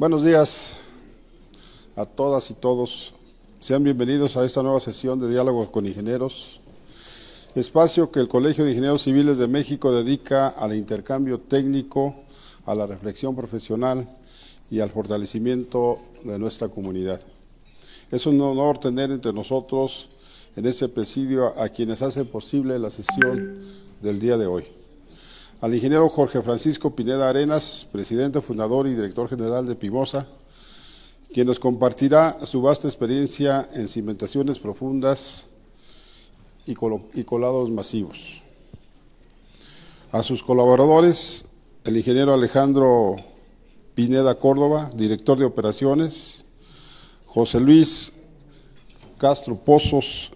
Buenos días a todas y todos. Sean bienvenidos a esta nueva sesión de Diálogo con Ingenieros, espacio que el Colegio de Ingenieros Civiles de México dedica al intercambio técnico, a la reflexión profesional y al fortalecimiento de nuestra comunidad. Es un honor tener entre nosotros en este presidio a quienes hacen posible la sesión del día de hoy. Al ingeniero Jorge Francisco Pineda Arenas, presidente, fundador y director general de Pimosa, quien nos compartirá su vasta experiencia en cimentaciones profundas y colados masivos. A sus colaboradores, el ingeniero Alejandro Pineda Córdoba, director de operaciones, José Luis Castro Pozos,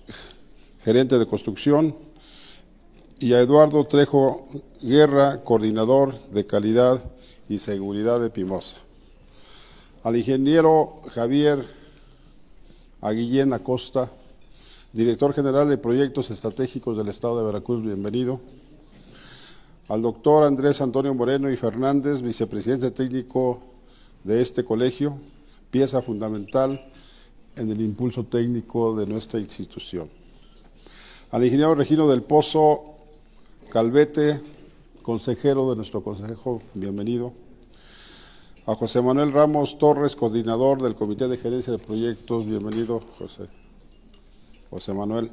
gerente de construcción, y a Eduardo Trejo Guerra, coordinador de calidad y seguridad de Pimosa. Al ingeniero Javier Aguillén Acosta, director general de proyectos estratégicos del Estado de Veracruz, bienvenido. Al doctor Andrés Antonio Moreno y Fernández, vicepresidente técnico de este colegio, pieza fundamental en el impulso técnico de nuestra institución. Al ingeniero Regino del Pozo Calvete, consejero de nuestro consejo, bienvenido. A José Manuel Ramos Torres, coordinador del Comité de Gerencia de Proyectos, bienvenido, José Manuel.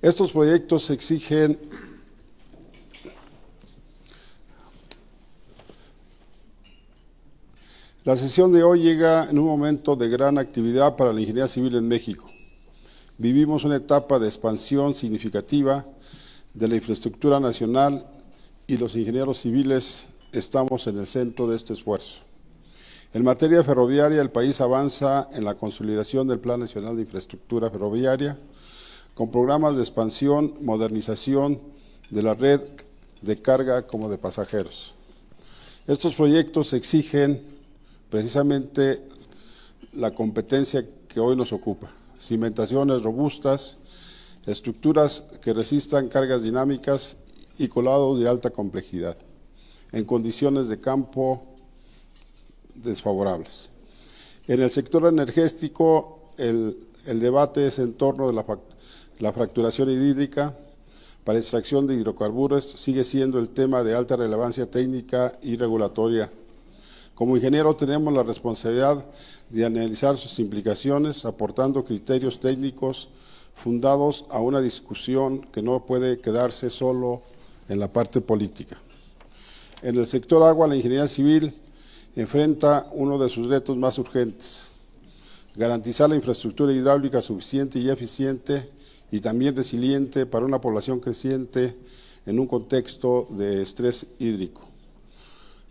Estos proyectos exigen la sesión de hoy llega en un momento de gran actividad para la ingeniería civil en México. Vivimos una etapa de expansión significativa de la infraestructura nacional y los ingenieros civiles estamos en el centro de este esfuerzo. En materia ferroviaria, el país avanza en la consolidación del Plan Nacional de Infraestructura Ferroviaria, con programas de expansión, modernización de la red de carga como de pasajeros. Estos proyectos exigen precisamente la competencia que hoy nos ocupa: cimentaciones robustas, estructuras que resistan cargas dinámicas y colados de alta complejidad, en condiciones de campo desfavorables. En el sector energético, el debate es en torno de la fracturación hídrica para extracción de hidrocarburos, sigue siendo el tema de alta relevancia técnica y regulatoria. Como ingeniero tenemos la responsabilidad de analizar sus implicaciones, aportando criterios técnicos fundados a una discusión que no puede quedarse solo en la parte política. En el sector agua, la ingeniería civil enfrenta uno de sus retos más urgentes: garantizar la infraestructura hidráulica suficiente y eficiente y también resiliente para una población creciente en un contexto de estrés hídrico.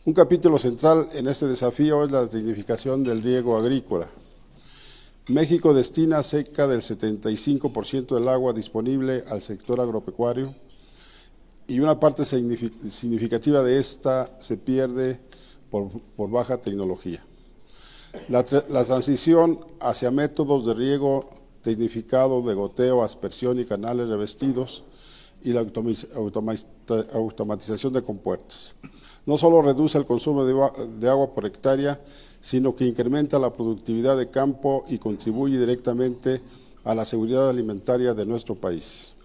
Un capítulo central en este desafío es la tecnificación del riego agrícola. México destina cerca del 75% del agua disponible al sector agropecuario y una parte significativa de esta se pierde por baja tecnología. La transición hacia métodos de riego tecnificado de goteo, aspersión y canales revestidos y la automatización de compuertas no solo reduce el consumo de agua por hectárea, sino que incrementa la productividad de campo y contribuye directamente a la seguridad alimentaria de nuestro país.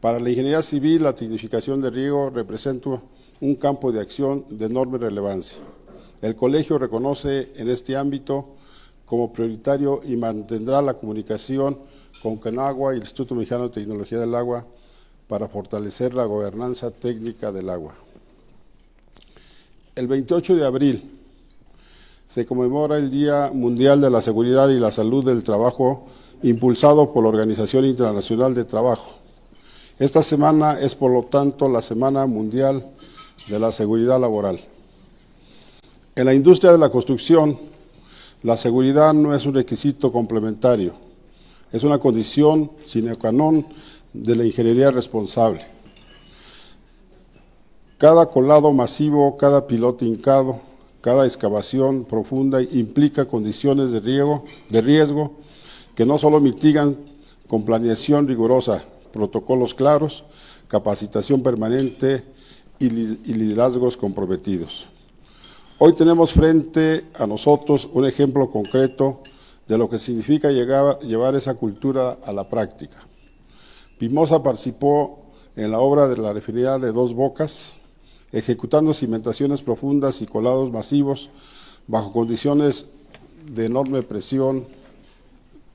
Para la ingeniería civil, la tecnificación de riego representa un campo de acción de enorme relevancia. El colegio reconoce en este ámbito como prioritario y mantendrá la comunicación con Conagua y el Instituto Mexicano de Tecnología del Agua para fortalecer la gobernanza técnica del agua. El 28 de abril se conmemora el Día Mundial de la Seguridad y la Salud del Trabajo, impulsado por la Organización Internacional de Trabajo. Esta semana es, por lo tanto, la Semana Mundial de la Seguridad Laboral. En la industria de la construcción, la seguridad no es un requisito complementario, es una condición sine qua non de la ingeniería responsable. Cada colado masivo, cada pilote hincado, cada excavación profunda implica condiciones de riesgo que no solo mitigan con planeación rigurosa, protocolos claros, capacitación permanente y liderazgos comprometidos. Hoy tenemos frente a nosotros un ejemplo concreto de lo que significa llevar esa cultura a la práctica. Pimoza participó en la obra de la refinería de Dos Bocas, ejecutando cimentaciones profundas y colados masivos bajo condiciones de enorme presión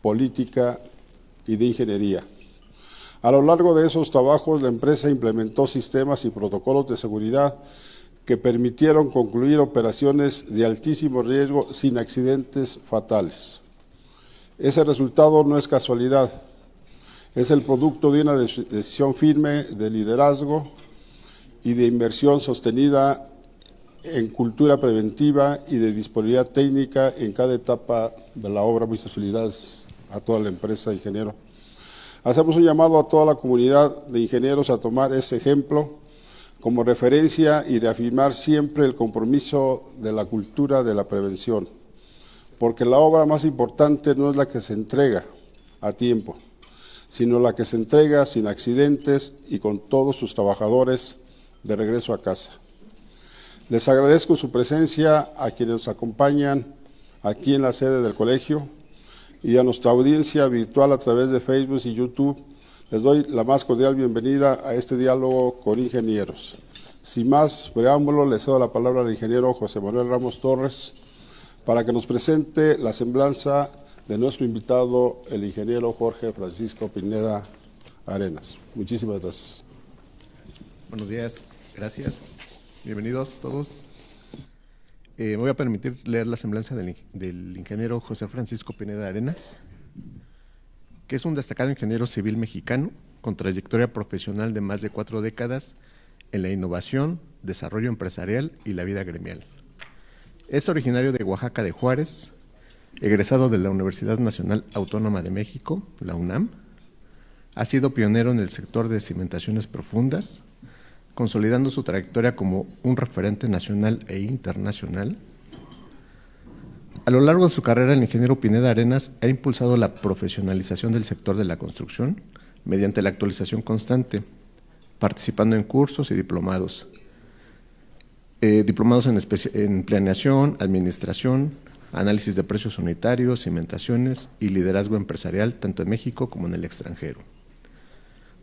política y de ingeniería. A lo largo de esos trabajos, la empresa implementó sistemas y protocolos de seguridad que permitieron concluir operaciones de altísimo riesgo sin accidentes fatales. Ese resultado no es casualidad, es el producto de una decisión firme de liderazgo y de inversión sostenida en cultura preventiva y de disponibilidad técnica en cada etapa de la obra. Muchas felicidades a toda la empresa, ingeniero. Hacemos un llamado a toda la comunidad de ingenieros a tomar ese ejemplo como referencia y reafirmar siempre el compromiso de la cultura de la prevención, porque la obra más importante no es la que se entrega a tiempo, sino la que se entrega sin accidentes y con todos sus trabajadores de regreso a casa. Les agradezco su presencia a quienes nos acompañan aquí en la sede del colegio y a nuestra audiencia virtual a través de Facebook y YouTube. Les doy la más cordial bienvenida a este diálogo con ingenieros. Sin más preámbulo, le cedo la palabra al ingeniero José Manuel Ramos Torres para que nos presente la semblanza de nuestro invitado, el ingeniero Jorge Francisco Pineda Arenas. Muchísimas gracias. Buenos días, gracias. Bienvenidos todos. Me voy a permitir leer la semblanza del ingeniero José Francisco Pineda Arenas, que es un destacado ingeniero civil mexicano con trayectoria profesional de más de 4 décadas en la innovación, desarrollo empresarial y la vida gremial. Es originario de Oaxaca de Juárez, egresado de la Universidad Nacional Autónoma de México, la UNAM. Ha sido pionero en el sector de cimentaciones profundas, consolidando su trayectoria como un referente nacional e internacional. A lo largo de su carrera, el ingeniero Pineda Arenas ha impulsado la profesionalización del sector de la construcción mediante la actualización constante, participando en cursos y diplomados. Diplomados en planeación, administración, análisis de precios unitarios, cimentaciones y liderazgo empresarial, tanto en México como en el extranjero.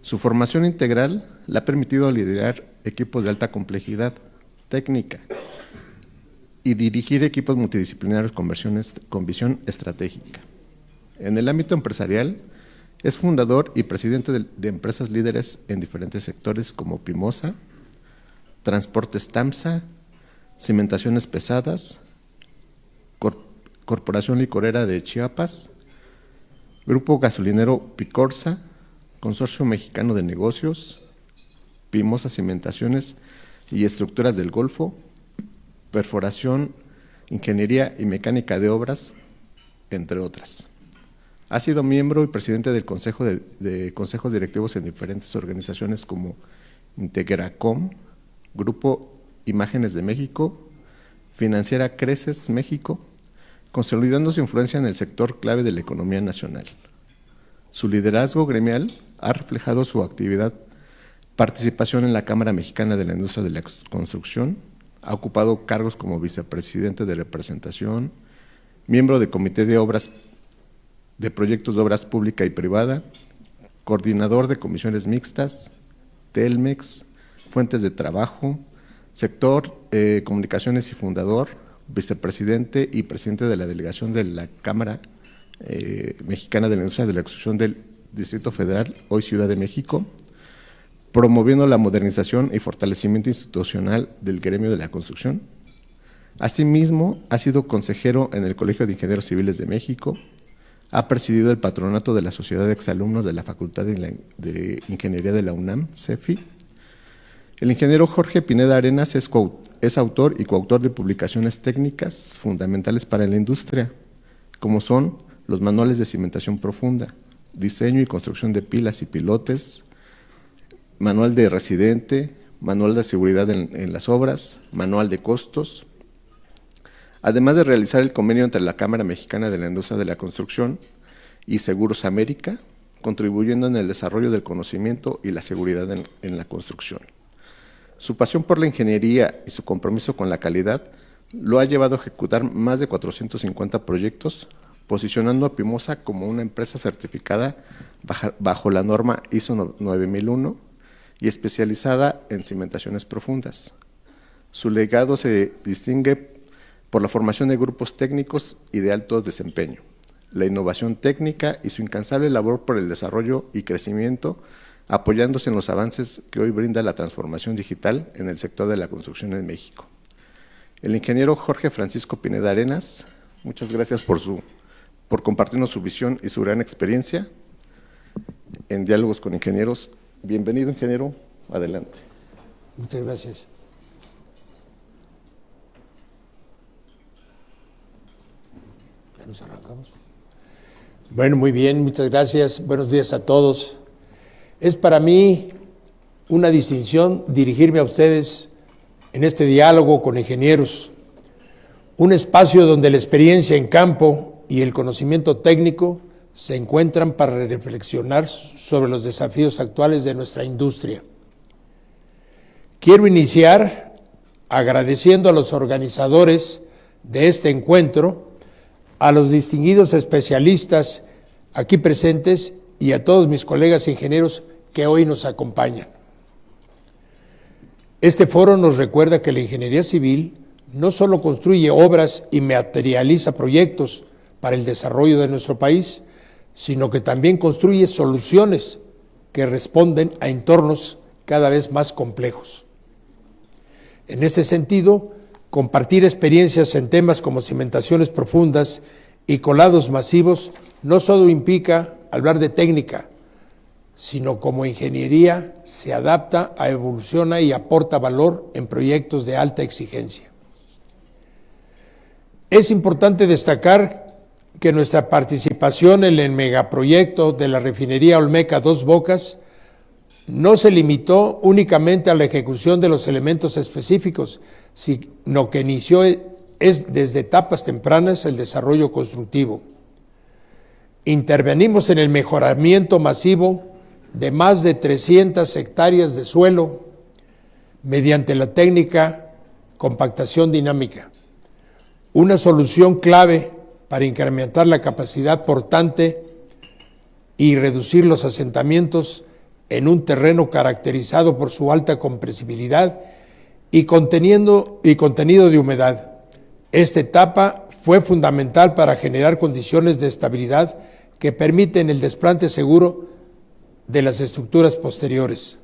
Su formación integral le ha permitido liderar equipos de alta complejidad técnica y dirigir equipos multidisciplinarios con visión estratégica. En el ámbito empresarial, es fundador y presidente de empresas líderes en diferentes sectores como Pimoza, Transportes TAMSA, Cimentaciones Pesadas, Corporación Licorera de Chiapas, Grupo Gasolinero Picorsa, Consorcio Mexicano de Negocios, Pimoza Cimentaciones y Estructuras del Golfo, Perforación, Ingeniería y Mecánica de Obras, entre otras. Ha sido miembro y presidente del Consejo de consejos directivos en diferentes organizaciones como Integracom, Grupo Imágenes de México, Financiera Creces México, consolidando su influencia en el sector clave de la economía nacional. Su liderazgo gremial ha reflejado su participación en la Cámara Mexicana de la Industria de la Construcción, ha ocupado cargos como vicepresidente de representación, miembro de comité de proyectos de obras pública y privada, coordinador de comisiones mixtas, Telmex, fuentes de trabajo, sector comunicaciones y fundador, vicepresidente y presidente de la delegación de la Cámara Mexicana de la Industria de la Construcción del Distrito Federal, hoy Ciudad de México, promoviendo la modernización y fortalecimiento institucional del gremio de la construcción. Asimismo, ha sido consejero en el Colegio de Ingenieros Civiles de México, ha presidido el patronato de la Sociedad de Exalumnos de la Facultad de Ingeniería de la UNAM, CEFI. El ingeniero Jorge Pineda Arenas es autor y coautor de publicaciones técnicas fundamentales para la industria, como son los manuales de cimentación profunda, diseño y construcción de pilas y pilotes, manual de residente, manual de seguridad en las obras, manual de costos, además de realizar el convenio entre la Cámara Mexicana de la Industria de la Construcción y Seguros América, contribuyendo en el desarrollo del conocimiento y la seguridad en la construcción. Su pasión por la ingeniería y su compromiso con la calidad lo ha llevado a ejecutar más de 450 proyectos, posicionando a Pimosa como una empresa certificada bajo la norma ISO 9001 y especializada en cimentaciones profundas. Su legado se distingue por la formación de grupos técnicos y de alto desempeño, la innovación técnica y su incansable labor por el desarrollo y crecimiento, apoyándose en los avances que hoy brinda la transformación digital en el sector de la construcción en México. El ingeniero Jorge Francisco Pineda Arenas, muchas gracias por compartirnos su visión y su gran experiencia en Diálogos con Ingenieros. Bienvenido, ingeniero, adelante. Muchas gracias. ¿Ya nos arrancamos? Bueno, muy bien, muchas gracias. Buenos días a todos. Es para mí una distinción dirigirme a ustedes en este diálogo con ingenieros, un espacio donde la experiencia en campo y el conocimiento técnico se encuentran para reflexionar sobre los desafíos actuales de nuestra industria. Quiero iniciar agradeciendo a los organizadores de este encuentro, a los distinguidos especialistas aquí presentes y a todos mis colegas ingenieros que hoy nos acompañan. Este foro nos recuerda que la ingeniería civil no solo construye obras y materializa proyectos para el desarrollo de nuestro país, sino que también construye soluciones que responden a entornos cada vez más complejos. En este sentido, compartir experiencias en temas como cimentaciones profundas y colados masivos no solo implica hablar de técnica, sino como ingeniería se adapta, evoluciona y aporta valor en proyectos de alta exigencia. Es importante destacar que nuestra participación en el megaproyecto de la refinería Olmeca Dos Bocas no se limitó únicamente a la ejecución de los elementos específicos, sino que inició desde etapas tempranas el desarrollo constructivo. Intervenimos en el mejoramiento masivo de más de 300 hectáreas de suelo mediante la técnica compactación dinámica, una solución clave para incrementar la capacidad portante y reducir los asentamientos en un terreno caracterizado por su alta compresibilidad y contenido de humedad. Esta etapa fue fundamental para generar condiciones de estabilidad que permiten el desplante seguro de las estructuras posteriores.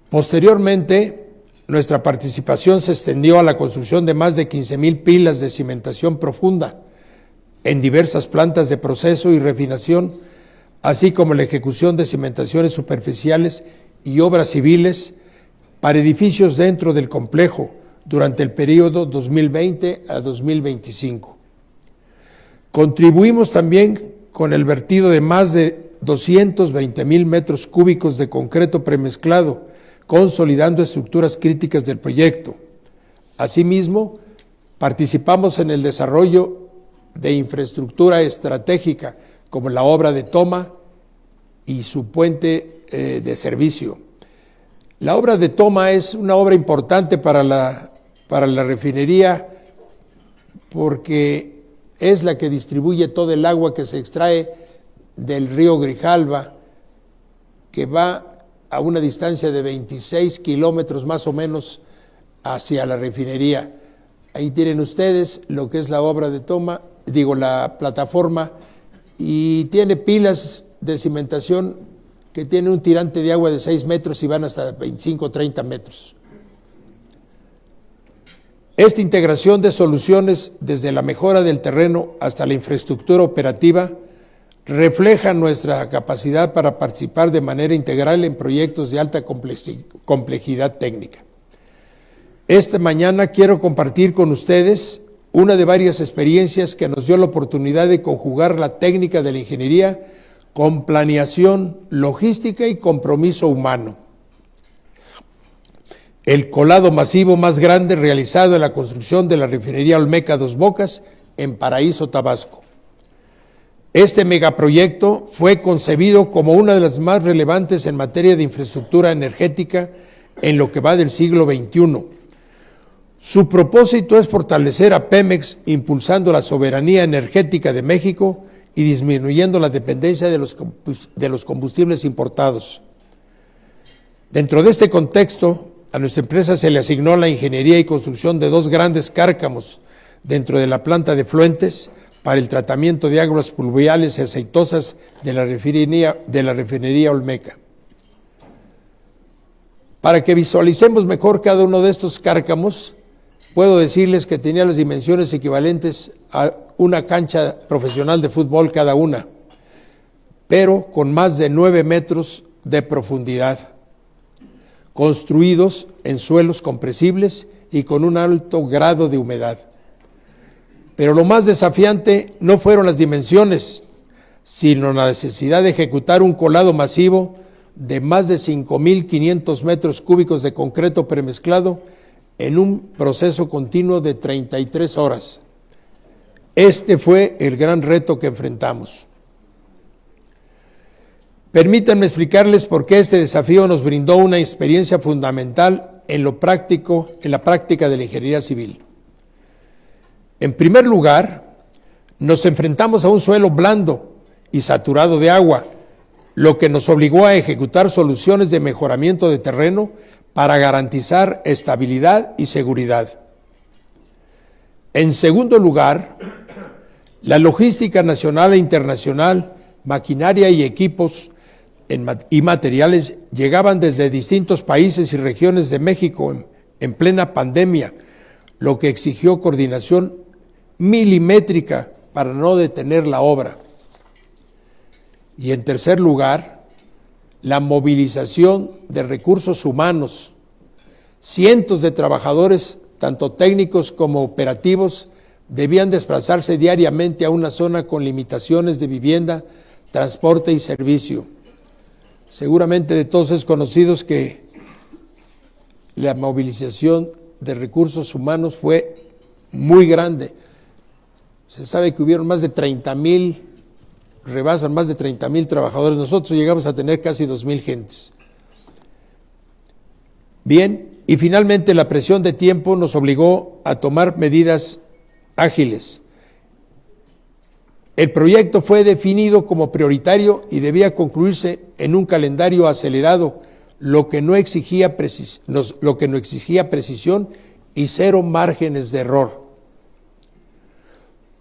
Posteriormente, nuestra participación se extendió a la construcción de más de 15,000 pilas de cimentación profunda en diversas plantas de proceso y refinación, así como la ejecución de cimentaciones superficiales y obras civiles para edificios dentro del complejo durante el periodo 2020 a 2025. Contribuimos también con el vertido de más de 220,000 metros cúbicos de concreto premezclado, consolidando estructuras críticas del proyecto. Asimismo, participamos en el desarrollo de infraestructura estratégica, como la obra de toma y su puente de servicio. La obra de toma es una obra importante para la refinería porque es la que distribuye todo el agua que se extrae del río Grijalva, que va a una distancia de 26 kilómetros más o menos hacia la refinería. Ahí tienen ustedes lo que es la obra de toma, la plataforma, y tiene pilas de cimentación que tienen un tirante de agua de 6 metros y van hasta 25 o 30 metros. Esta integración de soluciones, desde la mejora del terreno hasta la infraestructura operativa, refleja nuestra capacidad para participar de manera integral en proyectos de alta complejidad técnica. Esta mañana quiero compartir con ustedes una de varias experiencias que nos dio la oportunidad de conjugar la técnica de la ingeniería con planeación, logística y compromiso humano. El colado masivo más grande realizado en la construcción de la refinería Olmeca Dos Bocas en Paraíso, Tabasco. Este megaproyecto fue concebido como una de las más relevantes en materia de infraestructura energética en lo que va del siglo XXI. Su propósito es fortalecer a Pemex, impulsando la soberanía energética de México y disminuyendo la dependencia de los combustibles importados. Dentro de este contexto, a nuestra empresa se le asignó la ingeniería y construcción de 2 grandes cárcamos dentro de la planta de Fluentes para el tratamiento de aguas pluviales y aceitosas de la refinería Olmeca. Para que visualicemos mejor cada uno de estos cárcamos, puedo decirles que tenía las dimensiones equivalentes a una cancha profesional de fútbol cada una, pero con más de 9 metros de profundidad, construidos en suelos compresibles y con un alto grado de humedad. Pero lo más desafiante no fueron las dimensiones, sino la necesidad de ejecutar un colado masivo de más de 5.500 metros cúbicos de concreto premezclado en un proceso continuo de 33 horas. Este fue el gran reto que enfrentamos. Permítanme explicarles por qué este desafío nos brindó una experiencia fundamental en la práctica de la ingeniería civil. En primer lugar, nos enfrentamos a un suelo blando y saturado de agua, lo que nos obligó a ejecutar soluciones de mejoramiento de terreno para garantizar estabilidad y seguridad. En segundo lugar, la logística nacional e internacional, maquinaria y equipos y materiales llegaban desde distintos países y regiones de México en plena pandemia, lo que exigió coordinación milimétrica para no detener la obra. Y en tercer lugar, la movilización de recursos humanos. Cientos de trabajadores, tanto técnicos como operativos, debían desplazarse diariamente a una zona con limitaciones de vivienda, transporte y servicio. Seguramente de todos es conocido que la movilización de recursos humanos fue muy grande. Se sabe que hubieron más de 30,000, rebasan más de 30,000 trabajadores. Nosotros llegamos a tener casi 2,000 gentes. Bien, y finalmente la presión de tiempo nos obligó a tomar medidas ágiles. El proyecto fue definido como prioritario y debía concluirse en un calendario acelerado, lo que no exigía precisión y 0 márgenes de error.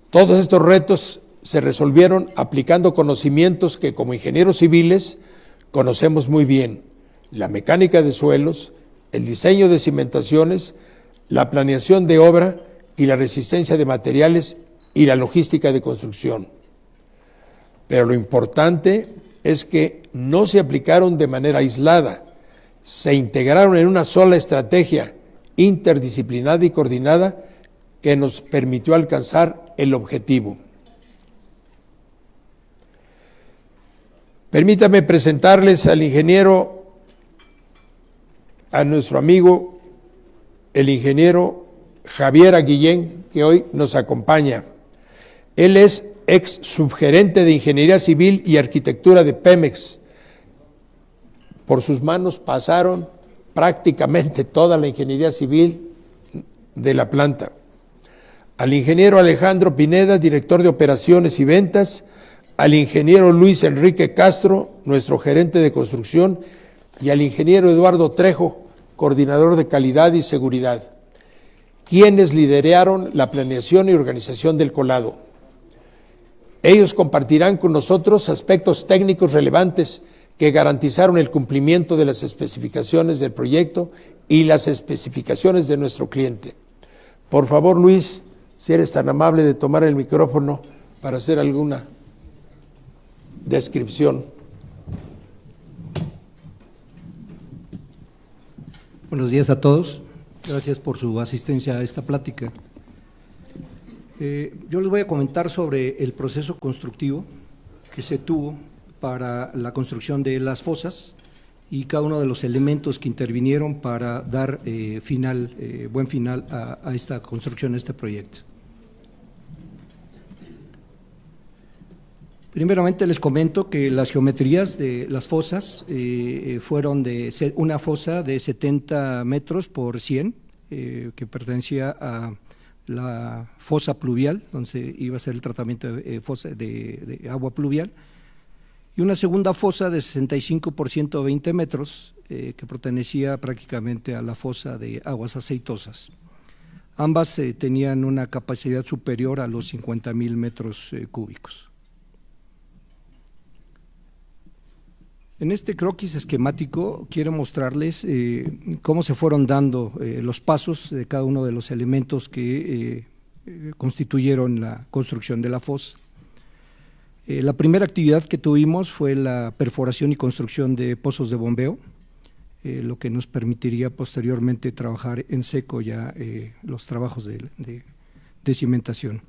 Todos estos retos se resolvieron aplicando conocimientos que como ingenieros civiles conocemos muy bien: la mecánica de suelos, el diseño de cimentaciones, la planeación de obra y la resistencia de materiales y la logística de construcción. Pero lo importante es que no se aplicaron de manera aislada, se integraron en una sola estrategia interdisciplinada y coordinada que nos permitió alcanzar el objetivo. Permítame presentarles al ingeniero, a nuestro amigo, el ingeniero Javier Aguillén, que hoy nos acompaña. Él es ex subgerente de Ingeniería Civil y Arquitectura de Pemex. Por sus manos pasaron prácticamente toda la ingeniería civil de la planta. Al ingeniero Alejandro Pineda, director de operaciones y ventas, al ingeniero Luis Enrique Castro, nuestro gerente de construcción, y al ingeniero Eduardo Trejo, coordinador de calidad y seguridad, quienes lideraron la planeación y organización del colado. Ellos compartirán con nosotros aspectos técnicos relevantes que garantizaron el cumplimiento de las especificaciones del proyecto y las especificaciones de nuestro cliente. Por favor, Luis, si eres tan amable de tomar el micrófono para hacer alguna descripción. Buenos días a todos. Gracias por su asistencia a esta plática. Yo les voy a comentar sobre el proceso constructivo que se tuvo para la construcción de las fosas y cada uno de los elementos que intervinieron para dar buen final a esta construcción, a este proyecto. Primeramente les comento que las geometrías de las fosas fueron de una fosa de 70 metros por 100 que pertenecía a la fosa pluvial, donde iba a ser el tratamiento de agua pluvial, y una segunda fosa de 65 por 120 metros, que pertenecía prácticamente a la fosa de aguas aceitosas. Ambas tenían una capacidad superior a los 50,000 metros cúbicos. En este croquis esquemático quiero mostrarles cómo se fueron dando los pasos de cada uno de los elementos que constituyeron la construcción de la fosa. La primera actividad que tuvimos fue la perforación y construcción de pozos de bombeo, lo que nos permitiría posteriormente trabajar en seco ya los trabajos de cimentación.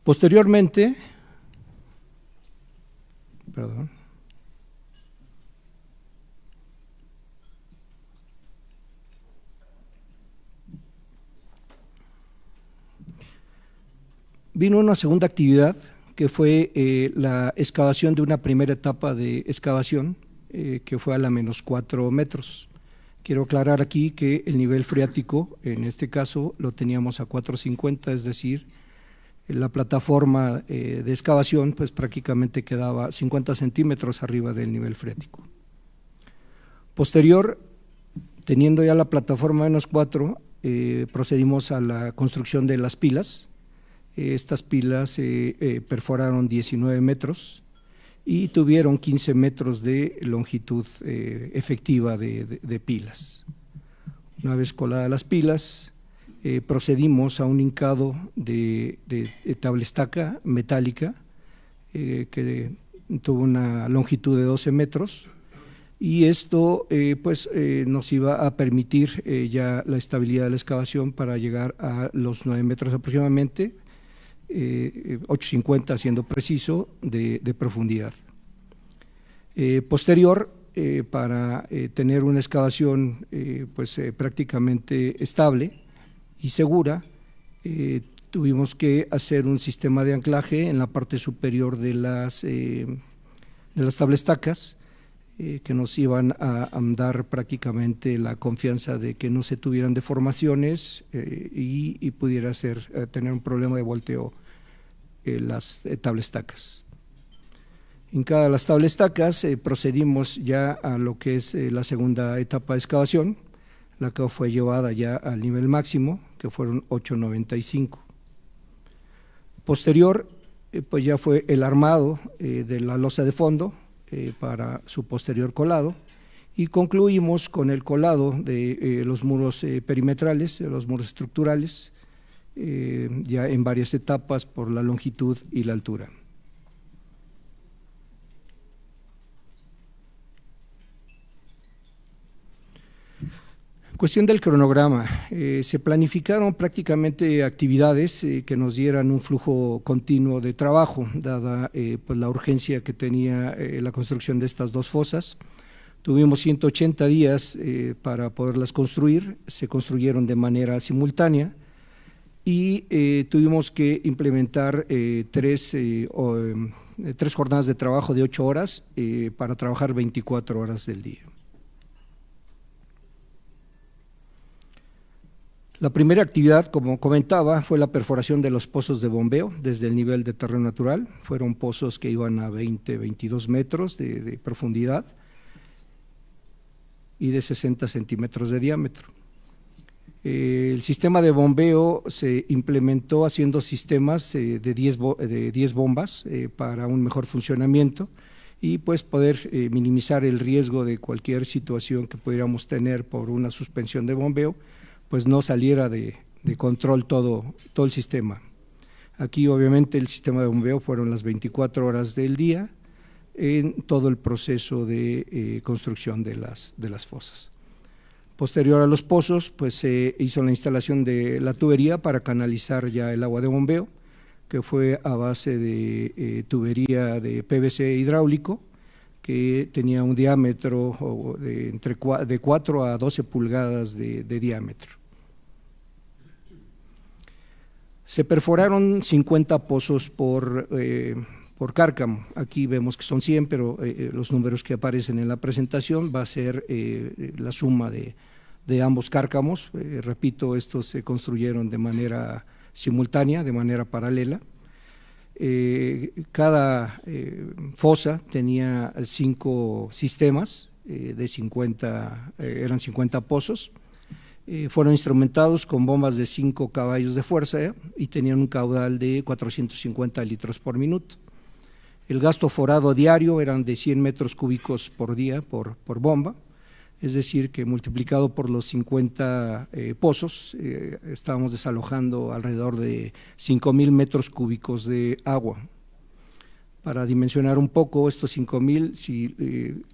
Posteriormente, vino una segunda actividad que fue la excavación de una primera etapa de excavación que fue a la -4 metros. Quiero aclarar aquí que el nivel freático, en este caso, lo teníamos a 450, es decir, la plataforma de excavación pues prácticamente quedaba 50 centímetros arriba del nivel freático. Posterior, teniendo ya la plataforma -4, procedimos a la construcción de las pilas. Estas pilas perforaron 19 metros y tuvieron 15 metros de longitud efectiva de pilas. Una vez coladas las pilas, procedimos a un hincado de tablestaca metálica que tuvo una longitud de 12 metros y esto nos iba a permitir ya la estabilidad de la excavación para llegar a los 9 metros aproximadamente, 850 siendo preciso, de profundidad. Posterior, para tener una excavación prácticamente estable y segura, tuvimos que hacer un sistema de anclaje en la parte superior de las tablestacas que nos iban a dar prácticamente la confianza de que no se tuvieran deformaciones y pudiera tener un problema de volteo las tablestacas. En cada de las tablestacas procedimos ya a lo que es la segunda etapa de excavación, la que fue llevada ya al nivel máximo, que fueron 895. Posterior, pues ya fue el armado de la losa de fondo para su posterior colado y concluimos con el colado de los muros perimetrales, de los muros estructurales, ya en varias etapas por la longitud y la altura. Cuestión del cronograma, se planificaron prácticamente actividades que nos dieran un flujo continuo de trabajo, dada pues la urgencia que tenía la construcción de estas dos fosas. Tuvimos 180 días para poderlas construir, se construyeron de manera simultánea y tuvimos que implementar tres jornadas de trabajo de 8 horas para trabajar 24 horas del día. La primera actividad, como comentaba, fue la perforación de los pozos de bombeo desde el nivel de terreno natural. Fueron pozos que iban a 22 metros de profundidad y de 60 centímetros de diámetro. El sistema de bombeo se implementó haciendo sistemas de 10 bombas para un mejor funcionamiento y pues poder minimizar el riesgo de cualquier situación que pudiéramos tener por una suspensión de bombeo, pues no saliera de control todo el sistema. Aquí obviamente el sistema de bombeo fueron las 24 horas del día en todo el proceso de construcción de las fosas. Posterior a los pozos, pues se hizo la instalación de la tubería para canalizar ya el agua de bombeo, que fue a base de tubería de PVC hidráulico, que tenía un diámetro de 4 a 12 pulgadas de diámetro. Se perforaron 50 pozos por cárcamo. Aquí vemos que son 100, pero los números que aparecen en la presentación va a ser la suma de de ambos cárcamos. Repito, estos se construyeron de manera simultánea, de manera paralela. Cada fosa tenía 5 sistemas de 50, eran 50 pozos. Fueron instrumentados con bombas de 5 caballos de fuerza y tenían un caudal de 450 litros por minuto. El gasto forado diario eran de 100 metros cúbicos por día por bomba, es decir, que multiplicado por los 50 pozos, estábamos desalojando alrededor de 5,000 metros cúbicos de agua. Para dimensionar un poco estos 5,000, si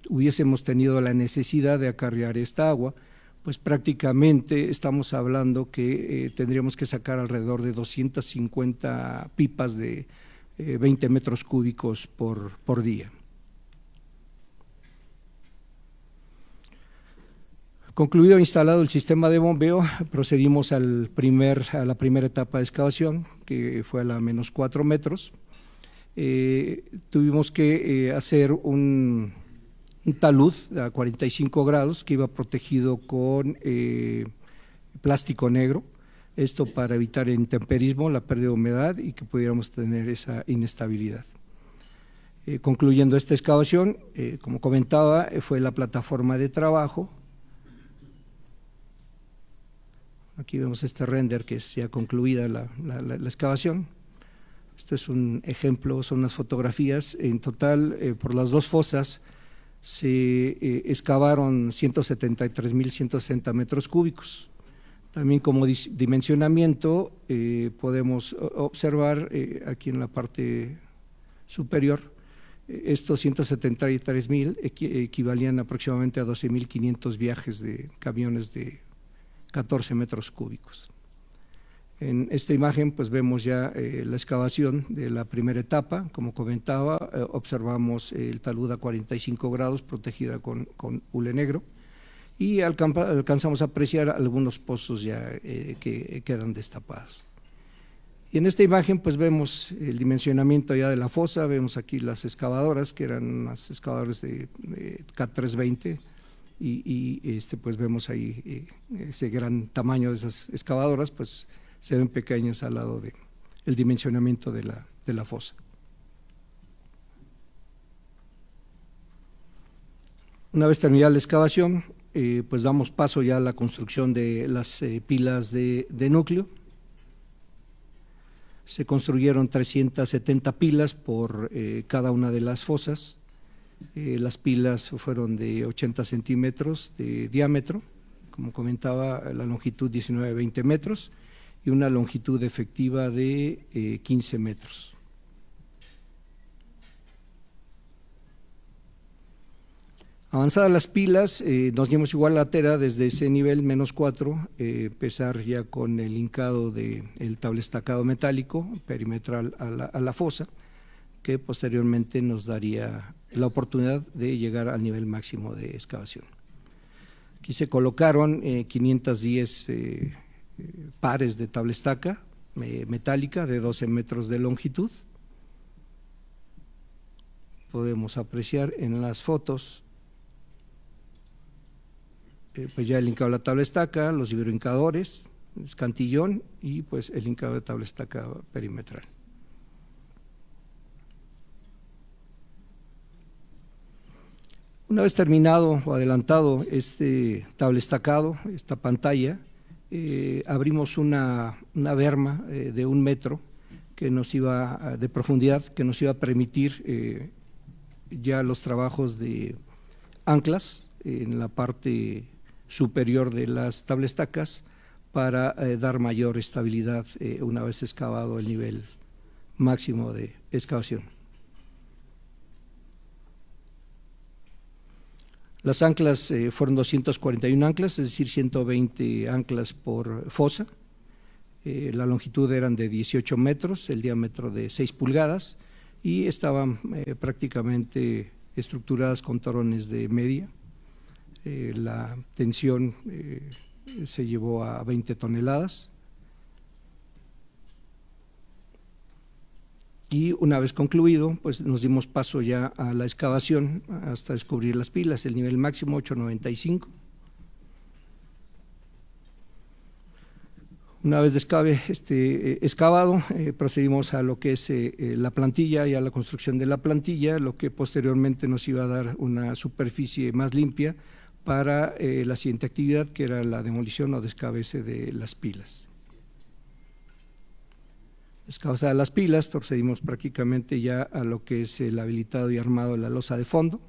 hubiésemos tenido la necesidad de acarrear esta agua, pues prácticamente estamos hablando que tendríamos que sacar alrededor de 250 pipas de 20 metros cúbicos por día. Concluido e instalado el sistema de bombeo, procedimos a la primera etapa de excavación, que fue a la menos 4 metros. Tuvimos que hacer un talud a 45 grados que iba protegido con plástico negro, esto para evitar el intemperismo, la pérdida de humedad y que pudiéramos tener esa inestabilidad. Concluyendo esta excavación, como comentaba, fue la plataforma de trabajo. Aquí vemos este render que es ya concluida la excavación. Esto es un ejemplo, son unas fotografías. En total, por las 2 fosas se excavaron 173.160 metros cúbicos. También como dimensionamiento podemos observar aquí en la parte superior, estos 173.000 equivalían aproximadamente a 12.500 viajes de camiones de 14 metros cúbicos. En esta imagen pues vemos ya la excavación de la primera etapa. Como comentaba, observamos el talud a 45 grados protegida con hule negro y alcanzamos a apreciar algunos pozos ya que quedan destapados. Y en esta imagen pues vemos el dimensionamiento ya de la fosa. Vemos aquí las excavadoras, que eran unas excavadoras de CAT 320, y pues vemos ahí ese gran tamaño de esas excavadoras, pues se ven pequeños al lado del dimensionamiento de la fosa. Una vez terminada la excavación, pues damos paso ya a la construcción de las pilas de núcleo. Se construyeron 370 pilas por cada una de las fosas. Las pilas fueron de 80 centímetros de diámetro, como comentaba, la longitud 19-20 metros y una longitud efectiva de 15 metros. Avanzadas las pilas, nos dimos igual la tarea desde ese nivel -4, empezar ya con el hincado del tablestacado metálico perimetral a la fosa, que posteriormente nos daría la oportunidad de llegar al nivel máximo de excavación. Aquí se colocaron 510 pares de tablestaca metálica de 12 metros de longitud. Podemos apreciar en las fotos pues ya el hincado de la tablestaca, los ibero-hincadores, el escantillón y pues el hincado de tablestaca perimetral. Una vez terminado o adelantado este tablestacado, esta pantalla, abrimos una berma de 1 metro que nos iba de profundidad, que nos iba a permitir ya los trabajos de anclas en la parte superior de las tablestacas para dar mayor estabilidad una vez excavado el nivel máximo de excavación. Las anclas fueron 241 anclas, es decir, 120 anclas por fosa. La longitud eran de 18 metros, el diámetro de 6 pulgadas y estaban prácticamente estructuradas con torones de media. La tensión se llevó a 20 toneladas. Y una vez concluido, pues nos dimos paso ya a la excavación hasta descubrir las pilas, el nivel máximo 895. Una vez excavado, procedimos a lo que es la plantilla y a la construcción de la plantilla, lo que posteriormente nos iba a dar una superficie más limpia para la siguiente actividad, que era la demolición o descabece de las pilas. Descabezadas las pilas, procedimos prácticamente ya a lo que es el habilitado y armado de la losa de fondo.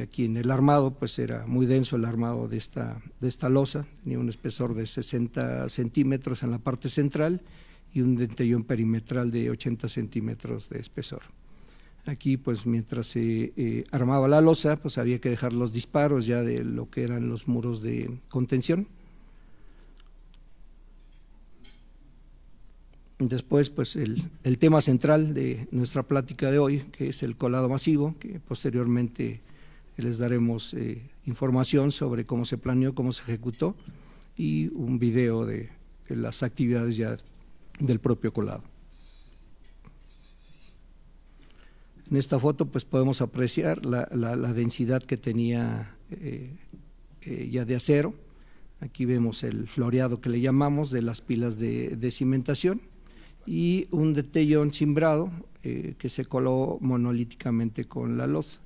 Aquí en el armado, pues era muy denso el armado de esta losa, tenía un espesor de 60 centímetros en la parte central y un dentellón perimetral de 80 centímetros de espesor. Aquí, pues mientras se armaba la losa, pues había que dejar los disparos ya de lo que eran los muros de contención. Después, pues el tema central de nuestra plática de hoy, que es el colado masivo, que posteriormente les daremos información sobre cómo se planeó, cómo se ejecutó y un video de las actividades ya del propio colado. En esta foto pues podemos apreciar la densidad que tenía ya de acero. Aquí vemos el floreado que le llamamos de las pilas de cimentación y un dentellón cimbrado que se coló monolíticamente con la losa.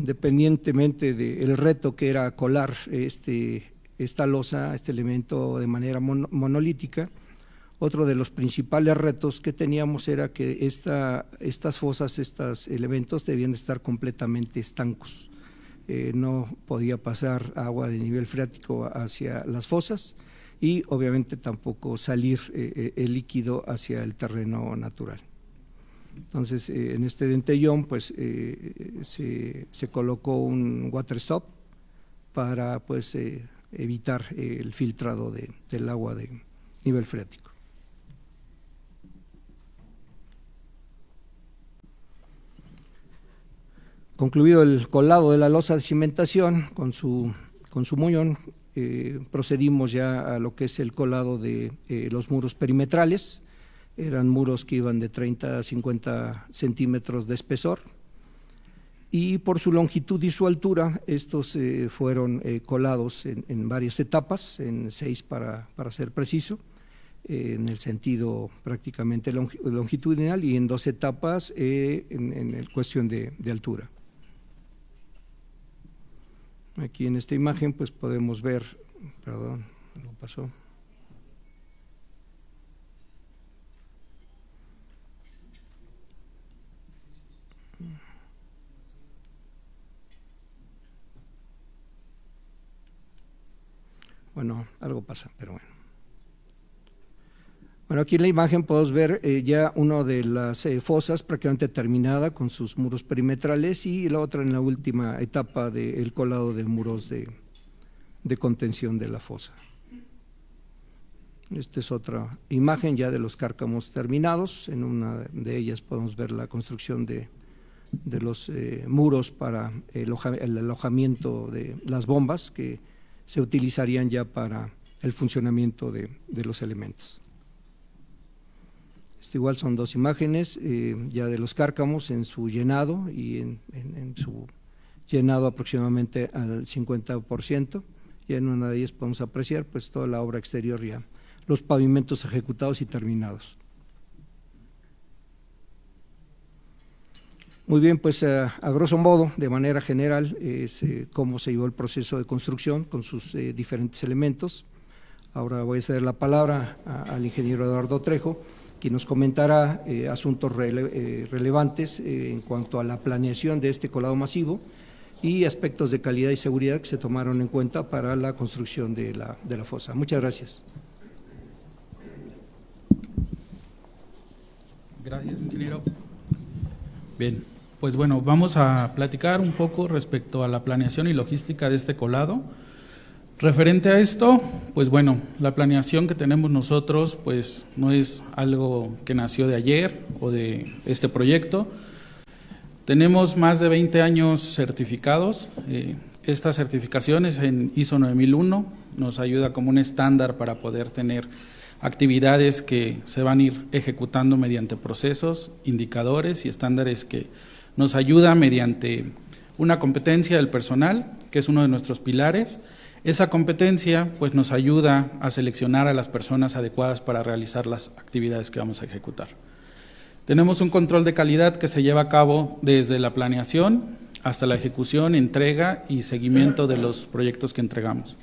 Independientemente del reto que era colar esta losa, este elemento de manera monolítica, otro de los principales retos que teníamos era que estas fosas, estos elementos debían estar completamente estancos. No podía pasar agua de nivel freático hacia las fosas y obviamente tampoco salir el líquido hacia el terreno natural. Entonces, en este dentellón pues se colocó un water stop para pues evitar el filtrado del agua de nivel freático. Concluido el colado de la losa de cimentación con su muñón, procedimos ya a lo que es el colado de los muros perimetrales. Eran muros que iban de 30 a 50 centímetros de espesor y por su longitud y su altura estos fueron colados en varias etapas, en 6 para ser preciso, en el sentido prácticamente longitudinal y en 2 etapas en cuestión de altura. Aquí en esta imagen pues podemos ver, perdón, algo pasó. Bueno, algo pasa, pero bueno. Bueno, aquí en la imagen podemos ver ya una de las fosas prácticamente terminada con sus muros perimetrales y la otra en la última etapa del colado de muros de contención de la fosa. Esta es otra imagen ya de los cárcamos terminados. En una de ellas podemos ver la construcción de los muros para el alojamiento de las bombas que se utilizarían ya para el funcionamiento de los elementos. Igual son 2 imágenes ya de los cárcamos en su llenado y en su llenado aproximadamente al 50%. Y en una de ellas podemos apreciar pues toda la obra exterior ya, los pavimentos ejecutados y terminados. Muy bien, pues a grosso modo, de manera general, cómo se llevó el proceso de construcción con sus diferentes elementos. Ahora voy a ceder la palabra al ingeniero Eduardo Trejo, quien nos comentará asuntos relevantes en cuanto a la planeación de este colado masivo y aspectos de calidad y seguridad que se tomaron en cuenta para la construcción de la fosa. Muchas gracias. Gracias, ingeniero. Bien, pues bueno, vamos a platicar un poco respecto a la planeación y logística de este colado. Referente a esto, pues bueno, la planeación que tenemos nosotros pues no es algo que nació de ayer o de este proyecto. Tenemos más de 20 años certificados. Estas certificaciones en ISO 9001 nos ayuda como un estándar para poder tener actividades que se van a ir ejecutando mediante procesos, indicadores y estándares que nos ayudan mediante una competencia del personal, que es uno de nuestros pilares, Esa competencia pues nos ayuda a seleccionar a las personas adecuadas para realizar las actividades que vamos a ejecutar. Tenemos un control de calidad que se lleva a cabo desde la planeación hasta la ejecución, entrega y seguimiento de los proyectos que entregamos.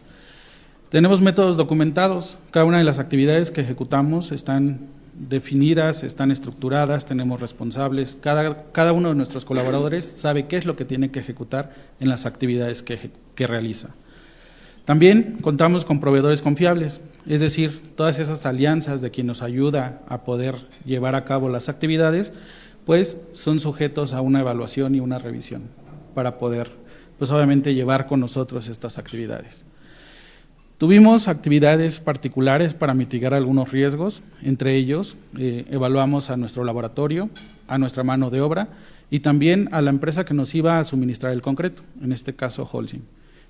Tenemos métodos documentados, cada una de las actividades que ejecutamos están definidas, están estructuradas, tenemos responsables, cada uno de nuestros colaboradores sabe qué es lo que tiene que ejecutar en las actividades que realiza. También contamos con proveedores confiables, es decir, todas esas alianzas de quien nos ayuda a poder llevar a cabo las actividades, pues son sujetos a una evaluación y una revisión para poder, pues obviamente, llevar con nosotros estas actividades. Tuvimos actividades particulares para mitigar algunos riesgos, entre ellos evaluamos a nuestro laboratorio, a nuestra mano de obra y también a la empresa que nos iba a suministrar el concreto, en este caso Holcim.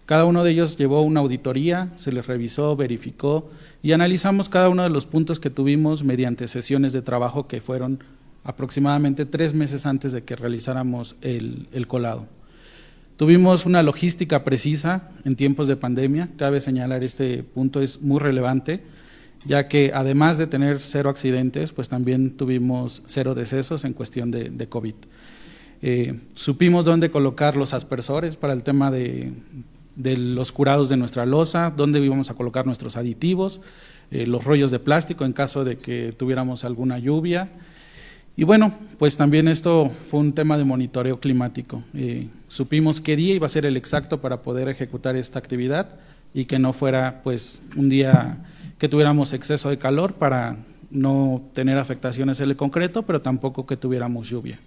Cada uno de ellos llevó una auditoría, se les revisó, verificó y analizamos cada uno de los puntos que tuvimos mediante sesiones de trabajo que fueron aproximadamente 3 meses antes de que realizáramos el colado. Tuvimos una logística precisa en tiempos de pandemia, cabe señalar este punto, es muy relevante, ya que además de tener 0 accidentes, pues también tuvimos 0 decesos en cuestión de COVID. Supimos dónde colocar los aspersores para el tema de los curados de nuestra losa, dónde íbamos a colocar nuestros aditivos, los rollos de plástico en caso de que tuviéramos alguna lluvia. Y bueno, pues también esto fue un tema de monitoreo climático. Supimos qué día iba a ser el exacto para poder ejecutar esta actividad y que no fuera pues un día que tuviéramos exceso de calor para no tener afectaciones en el concreto, pero tampoco que tuviéramos lluvia.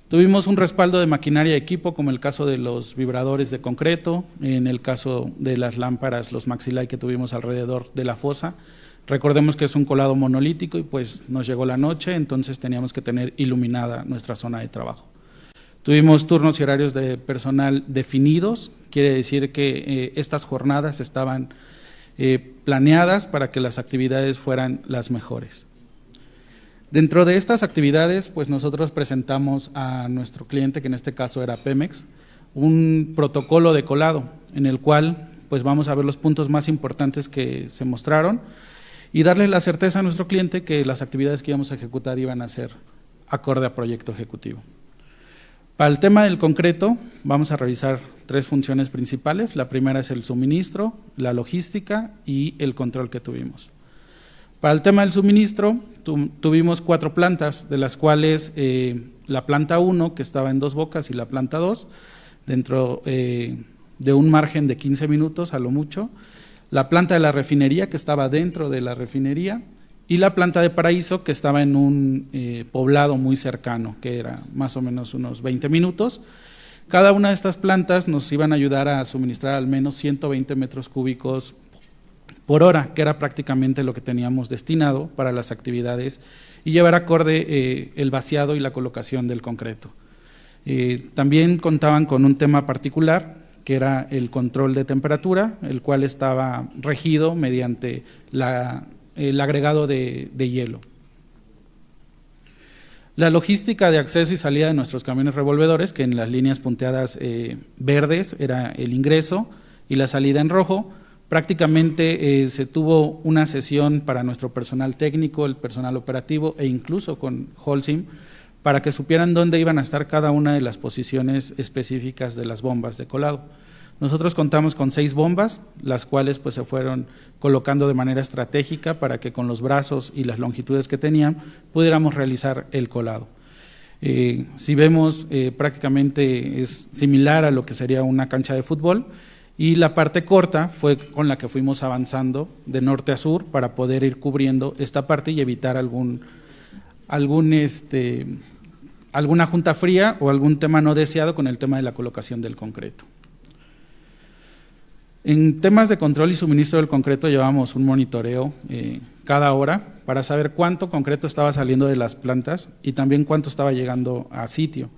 Tuvimos un respaldo de maquinaria y equipo, como el caso de los vibradores de concreto, en el caso de las lámparas, los Maxilay que tuvimos alrededor de la fosa. Recordemos que es un colado monolítico y pues nos llegó la noche, entonces teníamos que tener iluminada nuestra zona de trabajo. Tuvimos turnos y horarios de personal definidos, quiere decir que estas jornadas estaban planeadas para que las actividades fueran las mejores. Dentro de estas actividades, pues nosotros presentamos a nuestro cliente, que en este caso era Pemex, un protocolo de colado en el cual pues vamos a ver los puntos más importantes que se mostraron y darle la certeza a nuestro cliente que las actividades que íbamos a ejecutar iban a ser acorde a proyecto ejecutivo. Para el tema del concreto vamos a revisar 3 funciones principales. La primera es el suministro, la logística y el control que tuvimos. Para el tema del suministro tuvimos 4 plantas, de las cuales la planta 1, que estaba en 2 bocas, y la planta 2, dentro de un margen de 15 minutos a lo mucho, la planta de la refinería, que estaba dentro de la refinería, y la planta de Paraíso, que estaba en un poblado muy cercano, que era más o menos unos 20 minutos. Cada una de estas plantas nos iban a ayudar a suministrar al menos 120 metros cúbicos por hora, que era prácticamente lo que teníamos destinado para las actividades y llevar acorde el vaciado y la colocación del concreto. También contaban con un tema particular, que era el control de temperatura, el cual estaba regido mediante el agregado de hielo. La logística de acceso y salida de nuestros camiones revolvedores, que en las líneas punteadas verdes era el ingreso y la salida en rojo. Prácticamente se tuvo una sesión para nuestro personal técnico, el personal operativo e incluso con Holcim para que supieran dónde iban a estar cada una de las posiciones específicas de las bombas de colado. Nosotros contamos con 6 bombas, las cuales pues se fueron colocando de manera estratégica para que con los brazos y las longitudes que tenían pudiéramos realizar el colado. Si vemos, prácticamente es similar a lo que sería una cancha de fútbol, y la parte corta fue con la que fuimos avanzando de norte a sur para poder ir cubriendo esta parte y evitar alguna junta fría o algún tema no deseado con el tema de la colocación del concreto. En temas de control y suministro del concreto llevamos un monitoreo cada hora para saber cuánto concreto estaba saliendo de las plantas y también cuánto estaba llegando a sitio.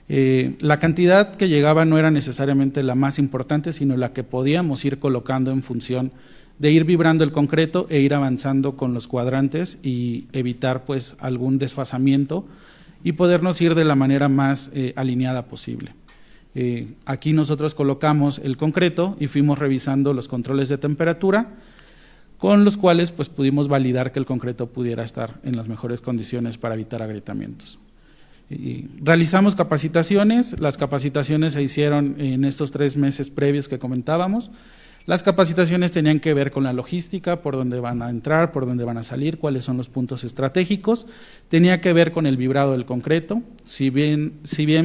La cantidad que llegaba no era necesariamente la más importante, sino la que podíamos ir colocando en función de ir vibrando el concreto e ir avanzando con los cuadrantes y evitar pues algún desfasamiento y podernos ir de la manera más alineada posible. Aquí nosotros colocamos el concreto y fuimos revisando los controles de temperatura, con los cuales pues pudimos validar que el concreto pudiera estar en las mejores condiciones para evitar agrietamientos. Realizamos capacitaciones, las capacitaciones se hicieron en estos 3 meses previos que comentábamos. Las capacitaciones tenían que ver con la logística, por dónde van a entrar, por dónde van a salir, cuáles son los puntos estratégicos. Tenía que ver con el vibrado del concreto. Si bien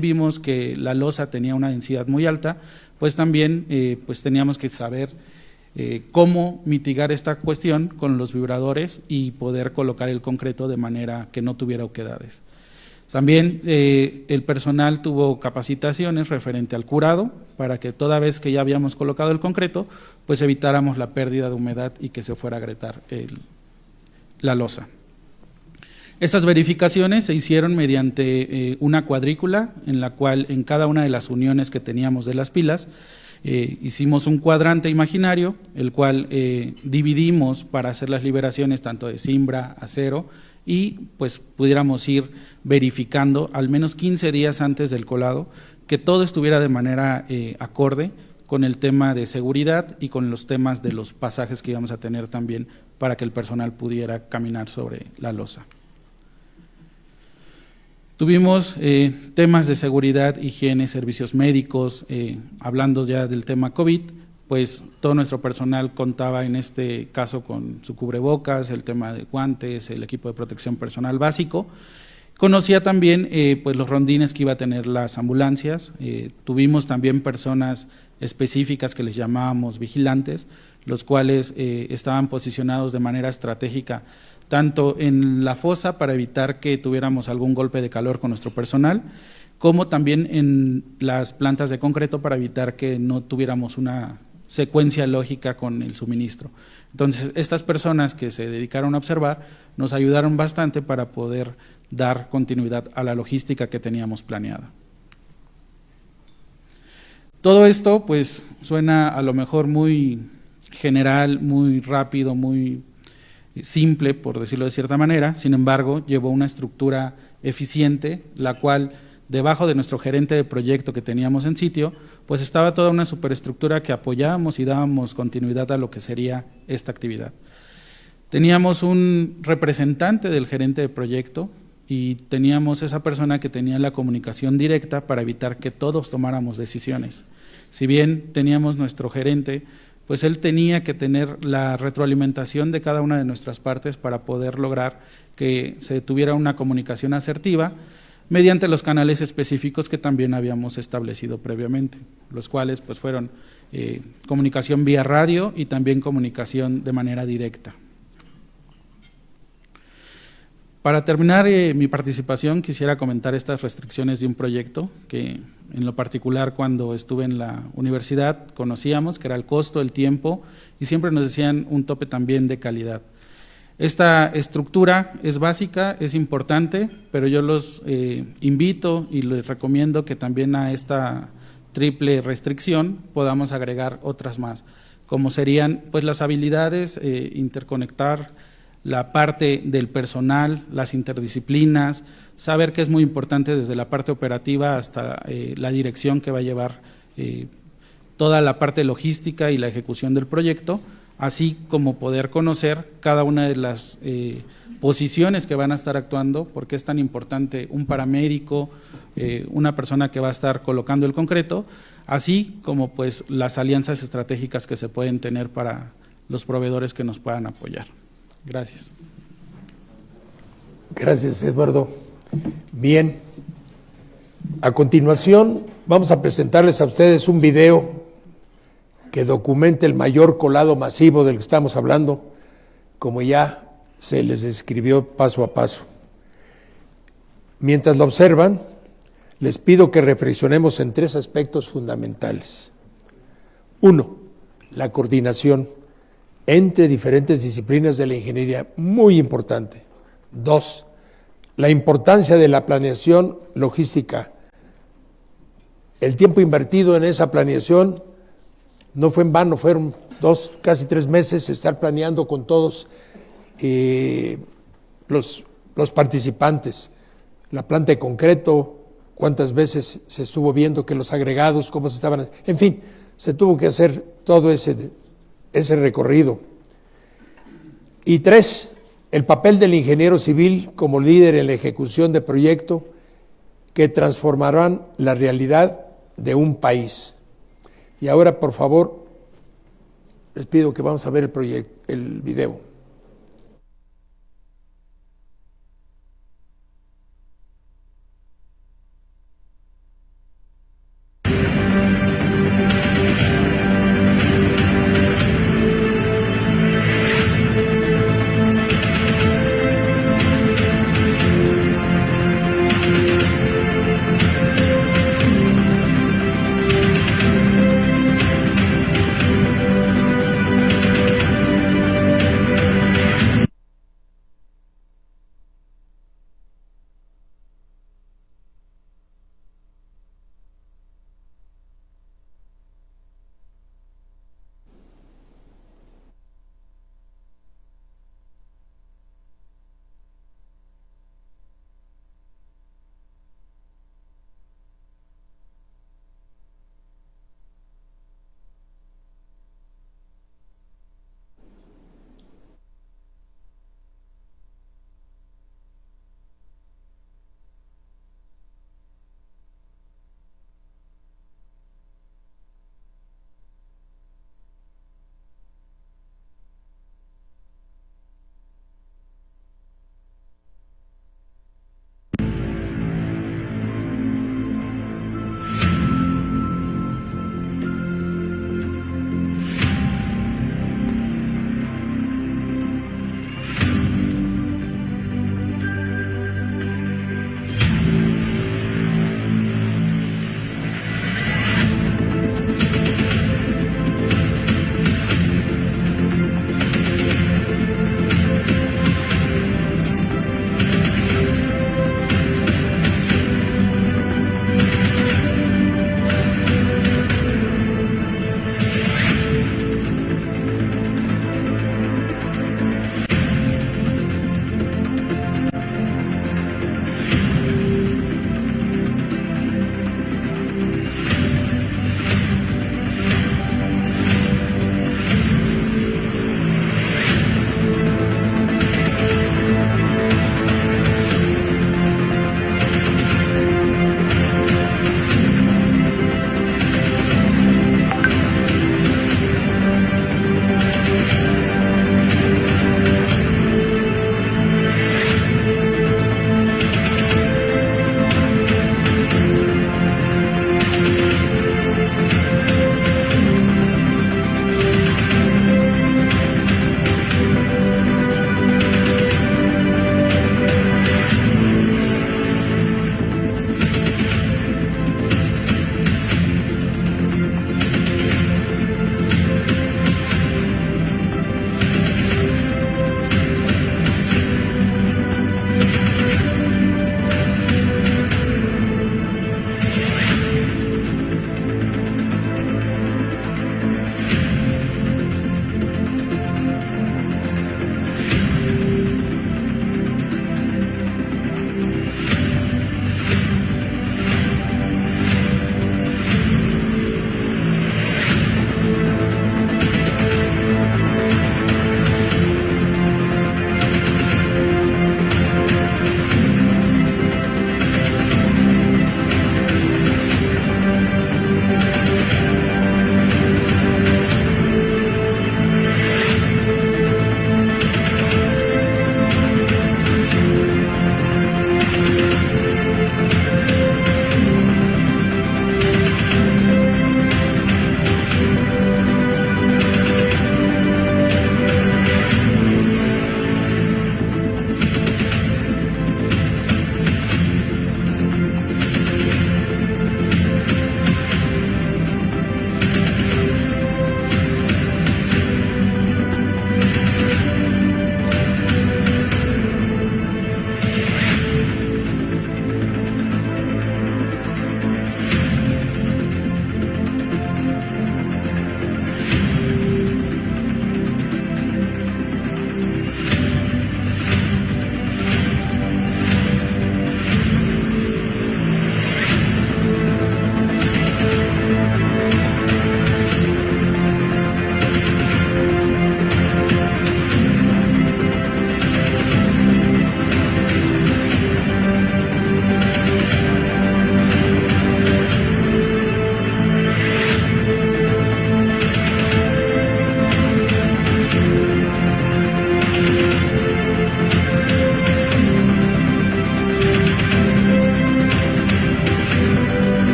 vimos que la losa tenía una densidad muy alta, pues también pues teníamos que saber cómo mitigar esta cuestión con los vibradores y poder colocar el concreto de manera que no tuviera oquedades. También el personal tuvo capacitaciones referente al curado para que toda vez que ya habíamos colocado el concreto, pues evitáramos la pérdida de humedad y que se fuera a agrietar la losa. Estas verificaciones se hicieron mediante una cuadrícula en la cual en cada una de las uniones que teníamos de las pilas hicimos un cuadrante imaginario, el cual dividimos para hacer las liberaciones tanto de cimbra, acero, y pues pudiéramos ir verificando al menos 15 días antes del colado que todo estuviera de manera acorde con el tema de seguridad y con los temas de los pasajes que íbamos a tener también para que el personal pudiera caminar sobre la losa. Tuvimos temas de seguridad, higiene, servicios médicos, hablando ya del tema COVID, pues todo nuestro personal contaba en este caso con su cubrebocas, el tema de guantes, el equipo de protección personal básico. Conocía también pues los rondines que iba a tener las ambulancias. Tuvimos también personas específicas que les llamábamos vigilantes, los cuales estaban posicionados de manera estratégica tanto en la fosa para evitar que tuviéramos algún golpe de calor con nuestro personal, como también en las plantas de concreto para evitar que no tuviéramos una secuencia lógica con el suministro. Entonces, estas personas que se dedicaron a observar nos ayudaron bastante para poder dar continuidad a la logística que teníamos planeada. Todo esto, pues, suena a lo mejor muy general, muy rápido, muy simple, por decirlo de cierta manera. Sin embargo, llevó una estructura eficiente, la cual debajo de nuestro gerente de proyecto que teníamos en sitio, pues estaba toda una superestructura que apoyábamos y dábamos continuidad a lo que sería esta actividad. Teníamos un representante del gerente de proyecto y teníamos esa persona que tenía la comunicación directa para evitar que todos tomáramos decisiones. Si bien teníamos nuestro gerente, pues él tenía que tener la retroalimentación de cada una de nuestras partes para poder lograr que se tuviera una comunicación asertiva mediante los canales específicos que también habíamos establecido previamente, los cuales pues fueron comunicación vía radio y también comunicación de manera directa. Para terminar mi participación, quisiera comentar estas restricciones de un proyecto que en lo particular cuando estuve en la universidad conocíamos, que era el costo, el tiempo, y siempre nos decían un tope también de calidad. Esta estructura es básica, es importante, pero yo los invito y les recomiendo que también a esta triple restricción podamos agregar otras más, como serían pues las habilidades, interconectar la parte del personal, las interdisciplinas, saber que es muy importante desde la parte operativa hasta la dirección que va a llevar toda la parte logística y la ejecución del proyecto, así como poder conocer cada una de las posiciones que van a estar actuando, porque es tan importante un paramédico, una persona que va a estar colocando el concreto, así como pues las alianzas estratégicas que se pueden tener para los proveedores que nos puedan apoyar. Gracias. Gracias, Eduardo. Bien, a continuación vamos a presentarles a ustedes un video que documente el mayor colado masivo del que estamos hablando, como ya se les describió paso a paso. Mientras lo observan, les pido que reflexionemos en 3 aspectos fundamentales. 1, la coordinación entre diferentes disciplinas de la ingeniería, muy importante. 2, la importancia de la planeación logística. El tiempo invertido en esa planeación no fue en vano, fueron 2, casi 3 meses estar planeando con todos los participantes, la planta de concreto, cuántas veces se estuvo viendo que los agregados, cómo se estaban, en fin, se tuvo que hacer todo ese recorrido. Y 3, el papel del ingeniero civil como líder en la ejecución de proyectos que transformarán la realidad de un país. Y ahora, por favor, les pido que vamos a ver el video.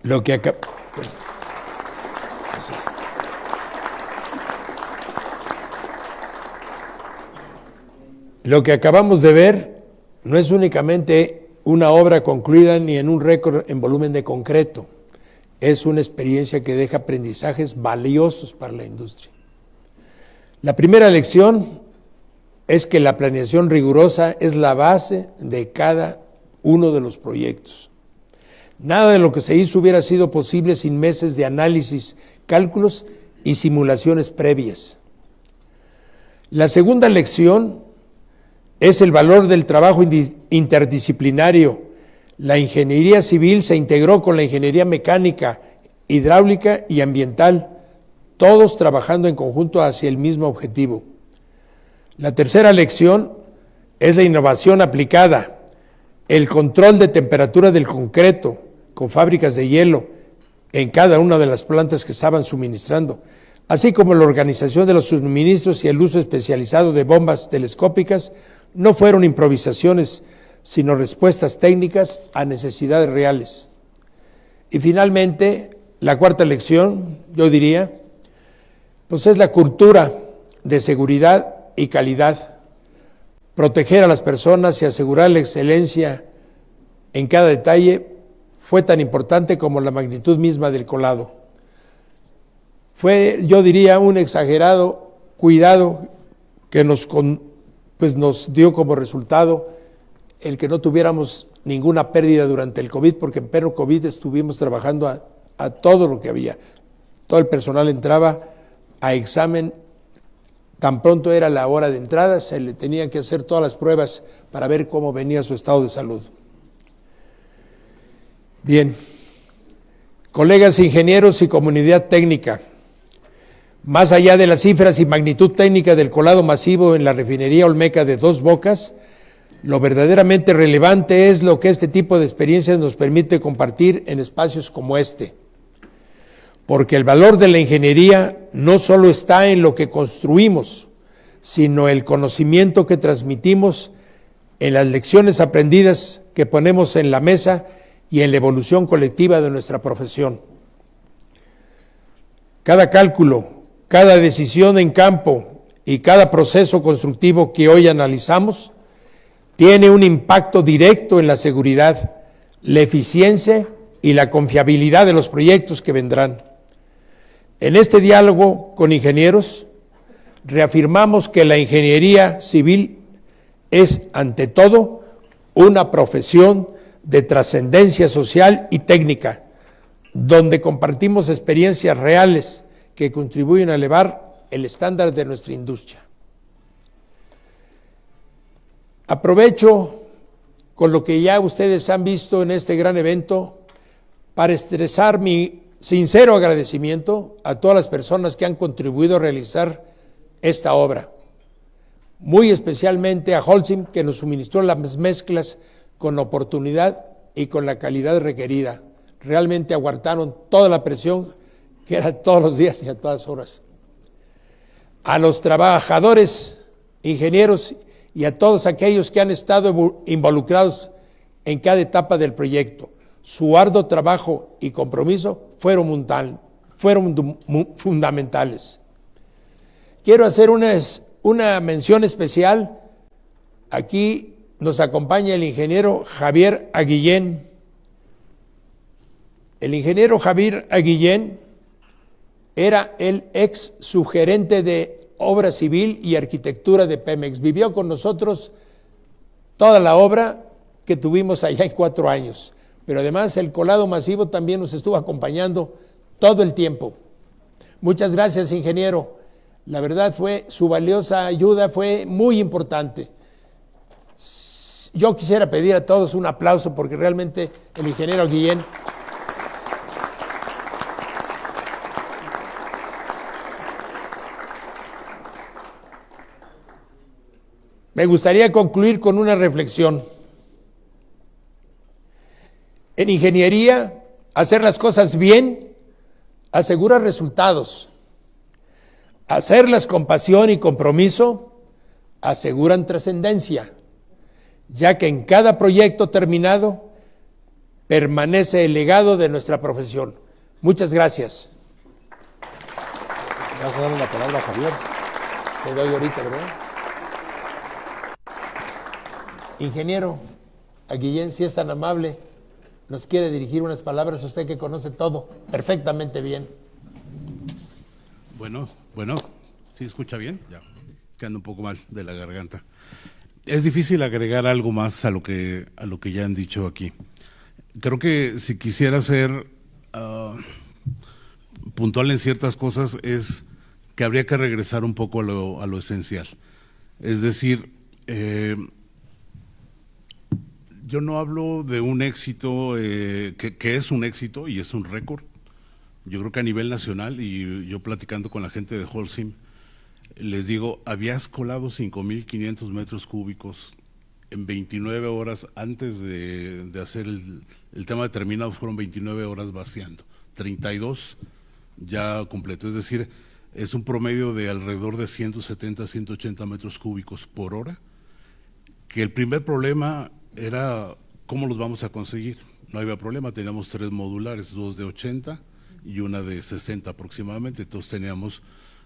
Lo que acabamos de ver no es únicamente una obra concluida ni en un récord en volumen de concreto. Es una experiencia que deja aprendizajes valiosos para la industria. La primera lección es que la planeación rigurosa es la base de cada uno de los proyectos. Nada de lo que se hizo hubiera sido posible sin meses de análisis, cálculos y simulaciones previas. La segunda lección es el valor del trabajo interdisciplinario. La ingeniería civil se integró con la ingeniería mecánica, hidráulica y ambiental, todos trabajando en conjunto hacia el mismo objetivo. La tercera lección es la innovación aplicada, el control de temperatura del concreto con fábricas de hielo en cada una de las plantas que estaban suministrando, así como la organización de los suministros y el uso especializado de bombas telescópicas, no fueron improvisaciones, sino respuestas técnicas a necesidades reales. Y finalmente, la cuarta lección, yo diría, pues es la cultura de seguridad y calidad. Proteger a las personas y asegurar la excelencia en cada detalle fue tan importante como la magnitud misma del colado. Fue, yo diría, un exagerado cuidado que nos dio como resultado el que no tuviéramos ninguna pérdida durante el COVID, porque en pleno COVID estuvimos trabajando a todo lo que había. Todo el personal entraba a examen, tan pronto era la hora de entrada, se le tenían que hacer todas las pruebas para ver cómo venía su estado de salud. Bien, colegas ingenieros y comunidad técnica, más allá de las cifras y magnitud técnica del colado masivo en la refinería Olmeca de Dos Bocas, lo verdaderamente relevante es lo que este tipo de experiencias nos permite compartir en espacios como este. Porque el valor de la ingeniería no solo está en lo que construimos, sino el conocimiento que transmitimos en las lecciones aprendidas que ponemos en la mesa y en la evolución colectiva de nuestra profesión. Cada cálculo, cada decisión en campo y cada proceso constructivo que hoy analizamos tiene un impacto directo en la seguridad, la eficiencia y la confiabilidad de los proyectos que vendrán. En este diálogo con ingenieros, reafirmamos que la ingeniería civil es, ante todo, una profesión de trascendencia social y técnica, donde compartimos experiencias reales que contribuyen a elevar el estándar de nuestra industria. Aprovecho con lo que ya ustedes han visto en este gran evento para expresar mi sincero agradecimiento a todas las personas que han contribuido a realizar esta obra, muy especialmente a Holcim, que nos suministró las mezclas con oportunidad y con la calidad requerida. Realmente aguantaron toda la presión que era todos los días y a todas horas. A los trabajadores, ingenieros y a todos aquellos que han estado involucrados en cada etapa del proyecto. Su arduo trabajo y compromiso fueron fundamentales. Quiero hacer una mención especial. Aquí nos acompaña el ingeniero Javier Aguillén. El ingeniero Javier Aguillén era el ex subgerente de Obra Civil y Arquitectura de Pemex. Vivió con nosotros toda la obra que tuvimos allá en 4 años. Pero además el colado masivo también nos estuvo acompañando todo el tiempo. Muchas gracias, ingeniero. La verdad su valiosa ayuda fue muy importante. Yo quisiera pedir a todos un aplauso porque realmente el ingeniero Guillén me gustaría concluir con una reflexión. En ingeniería, hacer las cosas bien asegura resultados. Hacerlas con pasión y compromiso aseguran trascendencia, ya que en cada proyecto terminado permanece el legado de nuestra profesión. Muchas gracias. Vas a darle la palabra a Javier. Te doy ahorita, ¿verdad? Ingeniero, a Guillén, si es tan amable, nos quiere dirigir unas palabras, usted que conoce todo perfectamente bien. Bueno, ¿sí escucha bien? Ya, que ando un poco mal de la garganta. Es difícil agregar algo más a lo que ya han dicho aquí. Creo que si quisiera ser puntual en ciertas cosas es que habría que regresar un poco a lo esencial. Es decir, yo no hablo de un éxito que es un éxito y es un récord. Yo creo que a nivel nacional, y yo platicando con la gente de Holcim, les digo, habías colado 5.500 metros cúbicos en 29 horas antes de hacer el tema determinado, fueron 29 horas vaciando, 32 ya completo, es decir, es un promedio de alrededor de 170, 180 metros cúbicos por hora, que el primer problema era cómo los vamos a conseguir. No había problema, teníamos 3 modulares, 2 de 80 y una de 60 aproximadamente, entonces teníamos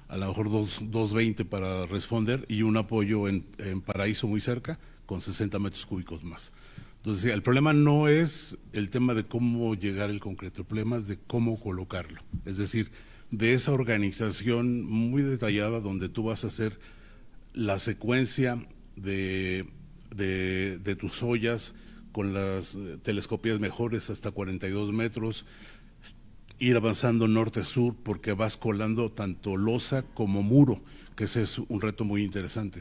a lo mejor 220 para responder y un apoyo en Paraíso muy cerca con 60 metros cúbicos más. Entonces el problema no es el tema de cómo llegar al concreto, el problema es de cómo colocarlo, es decir, de esa organización muy detallada donde tú vas a hacer la secuencia de tus ollas con las telescopias mejores hasta 42 metros, ir avanzando norte-sur porque vas colando tanto losa como muro, que ese es un reto muy interesante.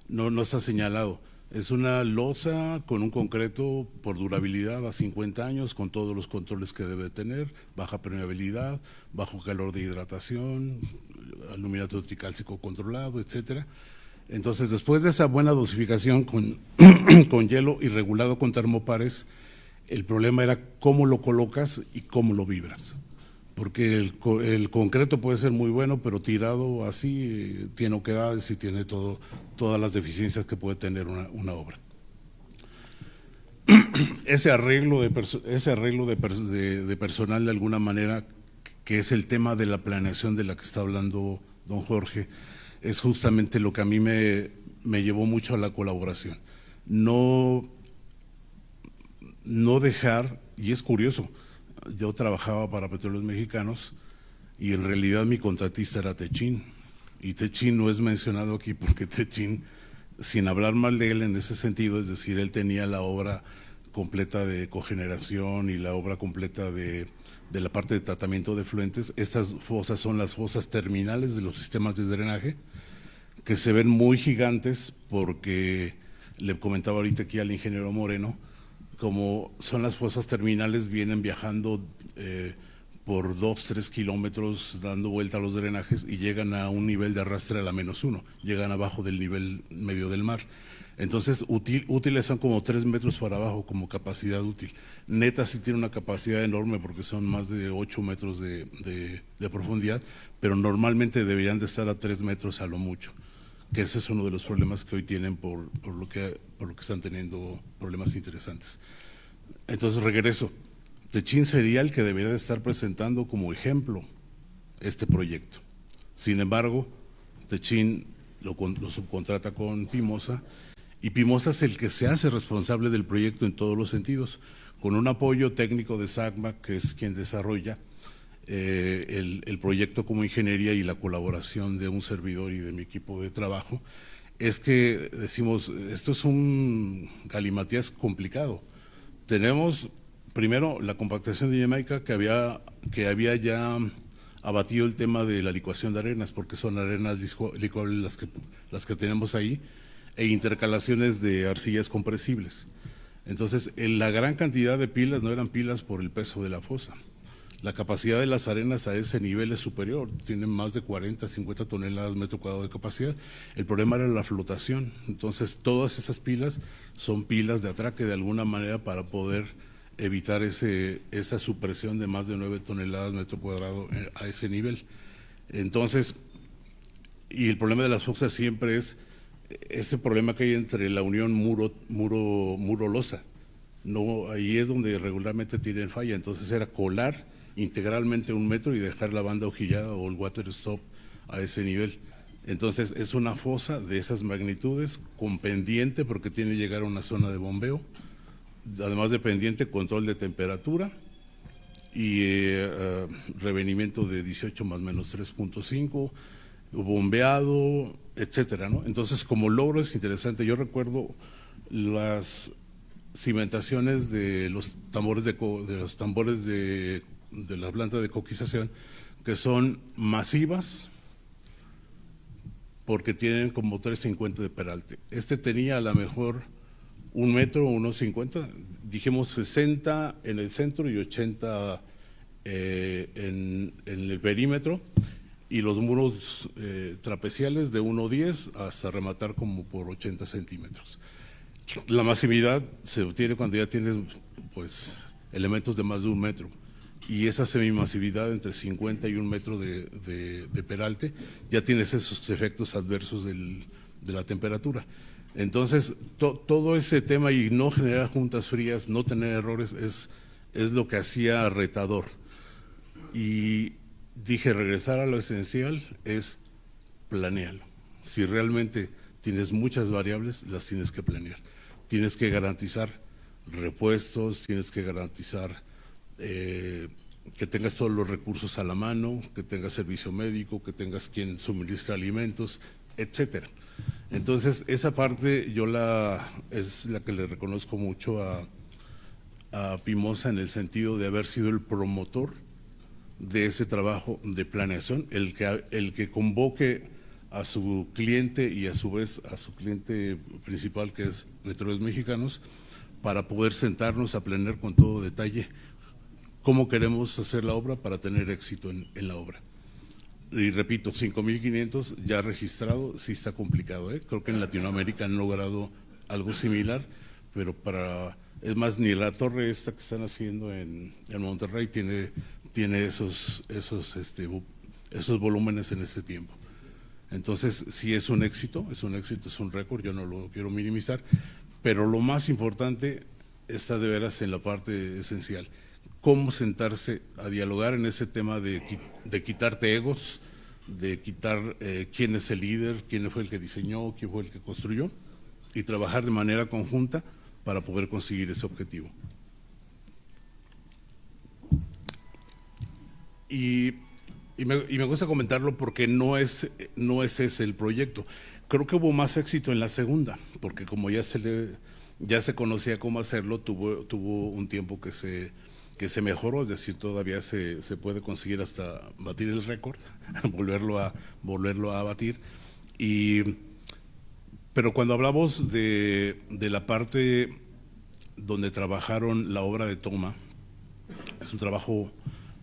No está señalado, es una losa con un concreto por durabilidad a 50 años, con todos los controles que debe tener, baja permeabilidad, bajo calor de hidratación, aluminato anticálcico controlado, etcétera. Entonces, después de esa buena dosificación con hielo y regulado con termopares, el problema era cómo lo colocas y cómo lo vibras. Porque el concreto puede ser muy bueno, pero tirado así tiene oquedades y tiene todas las deficiencias que puede tener una obra. Ese arreglo de personal de alguna manera, que es el tema de la planeación de la que está hablando don Jorge, es justamente lo que a mí me llevó mucho a la colaboración. No dejar, y es curioso, yo trabajaba para Petróleos Mexicanos y en realidad mi contratista era Techin, y Techin no es mencionado aquí porque Techin, sin hablar mal de él en ese sentido, es decir, él tenía la obra completa de cogeneración y la obra completa de la parte de tratamiento de efluentes. Estas fosas son las fosas terminales de los sistemas de drenaje, que se ven muy gigantes porque, le comentaba ahorita aquí al ingeniero Moreno, como son las fosas terminales, vienen viajando por 2-3 kilómetros dando vuelta a los drenajes y llegan a un nivel de arrastre a la -1, llegan abajo del nivel medio del mar. Entonces útiles son como 3 metros para abajo como capacidad útil. Neta sí tiene una capacidad enorme porque son más de 8 metros de profundidad, pero normalmente deberían de estar a 3 metros a lo mucho, que ese es uno de los problemas que hoy tienen por lo que están teniendo problemas interesantes. Entonces regreso, Techin sería el que debería de estar presentando como ejemplo este proyecto. Sin embargo, Techin lo subcontrata con Pimosa, y Pimosa es el que se hace responsable del proyecto en todos los sentidos, con un apoyo técnico de SACMA, que es quien desarrolla el proyecto como ingeniería, y la colaboración de un servidor y de mi equipo de trabajo. Es que decimos, esto es un galimatías complicado. Tenemos primero la compactación dinámica que había ya abatido el tema de la licuación de arenas, porque son arenas licuables las que tenemos ahí, e intercalaciones de arcillas compresibles. Entonces, la gran cantidad de pilas no eran pilas por el peso de la fosa. La capacidad de las arenas a ese nivel es superior, tienen más de 40, 50 toneladas metro cuadrado de capacidad. El problema era la flotación. Entonces, todas esas pilas son pilas de atraque de alguna manera para poder evitar esa supresión de más de 9 toneladas metro cuadrado a ese nivel. Entonces, y el problema de las fosas siempre es ese problema que hay entre la unión muro-losa, No, ahí es donde regularmente tienen falla. Entonces era colar integralmente 1 metro y dejar la banda hojillada o el water stop a ese nivel. Entonces es una fosa de esas magnitudes con pendiente porque tiene que llegar a una zona de bombeo, además de pendiente, control de temperatura y revenimiento de 18 más menos 3.5, bombeado, etcétera, ¿no? Entonces, como logro es interesante. Yo recuerdo las cimentaciones de los tambores de la planta de coquización, que son masivas porque tienen como 3.50 de peralte. Este tenía a lo mejor 1 metro o 1.50, dijimos 60 en el centro y 80 en el perímetro, y los muros trapeciales de 1.10 hasta rematar como por 80 centímetros. La masividad se obtiene cuando ya tienes pues elementos de más de 1 metro, y esa semimasividad entre 50 y 1 metro de peralte, ya tienes esos efectos adversos de la temperatura. Entonces, todo ese tema y no generar juntas frías, no tener errores, es lo que hacía retador. Y dije, regresar a lo esencial es planearlo. Si realmente tienes muchas variables, las tienes que planear. Tienes que garantizar repuestos, tienes que garantizar que tengas todos los recursos a la mano, que tengas servicio médico, que tengas quien suministra alimentos, etcétera. Entonces, esa parte es la que le reconozco mucho a Pimoza, en el sentido de haber sido el promotor de ese trabajo de planeación, el que convoque a su cliente y a su vez a su cliente principal, que es Petróleos Mexicanos, para poder sentarnos a planear con todo detalle cómo queremos hacer la obra para tener éxito en la obra. Y repito, 5.500 ya registrado, sí está complicado, ¿eh? Creo que en Latinoamérica han logrado algo similar, pero es más, ni la torre esta que están haciendo en Monterrey tiene esos volúmenes en ese tiempo. Entonces, sí es un éxito, es un récord, yo no lo quiero minimizar, pero lo más importante está de veras en la parte esencial. Cómo sentarse a dialogar en ese tema de quitarte egos, de quitar quién es el líder, quién fue el que diseñó, quién fue el que construyó, y trabajar de manera conjunta para poder conseguir ese objetivo. Y me gusta comentarlo porque no es ese el proyecto. Creo que hubo más éxito en la segunda, porque como ya se conocía cómo hacerlo, tuvo un tiempo que se mejoró, es decir, todavía se puede conseguir hasta batir el récord, volverlo a batir. Pero cuando hablamos de la parte donde trabajaron la obra de toma, es un trabajo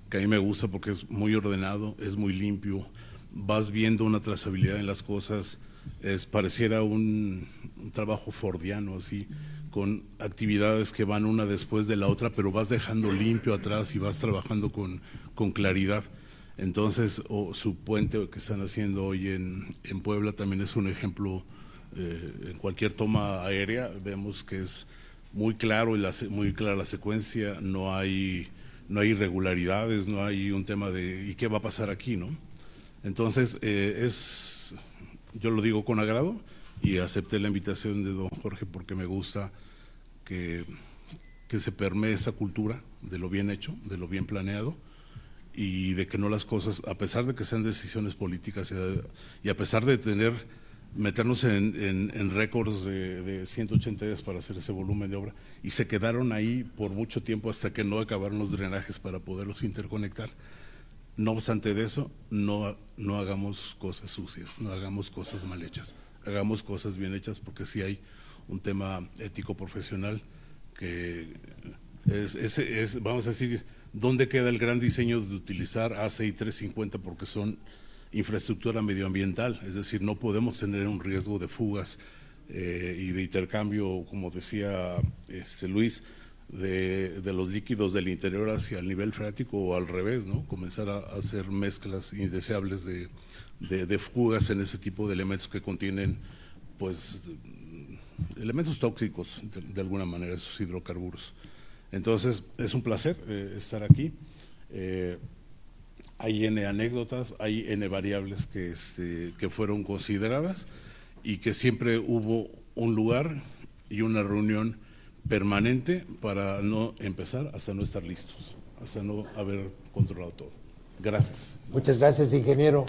que a mí me gusta porque es muy ordenado, es muy limpio, vas viendo una trazabilidad en las cosas, pareciera un trabajo fordiano, así, con actividades que van una después de la otra, pero vas dejando limpio atrás y vas trabajando con claridad. Entonces, su puente que están haciendo hoy en Puebla también es un ejemplo. En cualquier toma aérea vemos que es muy claro muy clara la secuencia, no hay irregularidades, no hay un tema de ¿y qué va a pasar aquí?, ¿no? Entonces, yo lo digo con agrado y acepté la invitación de don Jorge porque me gusta que se permee esa cultura de lo bien hecho, de lo bien planeado, y de que no las cosas, a pesar de que sean decisiones políticas y a pesar de meternos en récords de 180 días para hacer ese volumen de obra, y se quedaron ahí por mucho tiempo hasta que no acabaron los drenajes para poderlos interconectar. No obstante de eso, no hagamos cosas sucias, no hagamos cosas mal hechas, hagamos cosas bien hechas, porque sí hay un tema ético profesional que vamos a decir, ¿dónde queda el gran diseño de utilizar ACI 350? Porque son infraestructura medioambiental, es decir, no podemos tener un riesgo de fugas y de intercambio, como decía Luis, de los líquidos del interior hacia el nivel freático, o al revés, ¿no? Comenzar a hacer mezclas indeseables de fugas en ese tipo de elementos que contienen pues elementos tóxicos, de alguna manera, esos hidrocarburos. Entonces, es un placer estar aquí. Hay N anécdotas, hay N variables que fueron consideradas y que siempre hubo un lugar y una reunión permanente para no empezar hasta no estar listos, hasta no haber controlado todo. Gracias. Muchas gracias, ingeniero.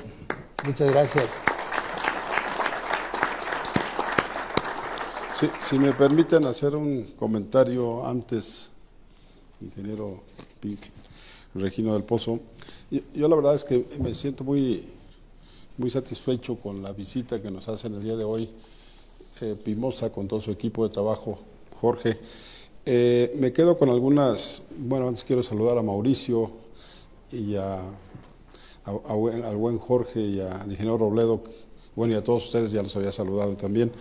Muchas gracias. Si me permiten hacer un comentario antes, ingeniero Regino del Pozo. Yo la verdad es que me siento muy satisfecho con la visita que nos hacen el día de hoy, Pimoza con todo su equipo de trabajo, Jorge. Me quedo con algunas, bueno, antes quiero saludar a Mauricio y al buen Jorge y al ingeniero Robledo, bueno, y a todos ustedes ya los había saludado también,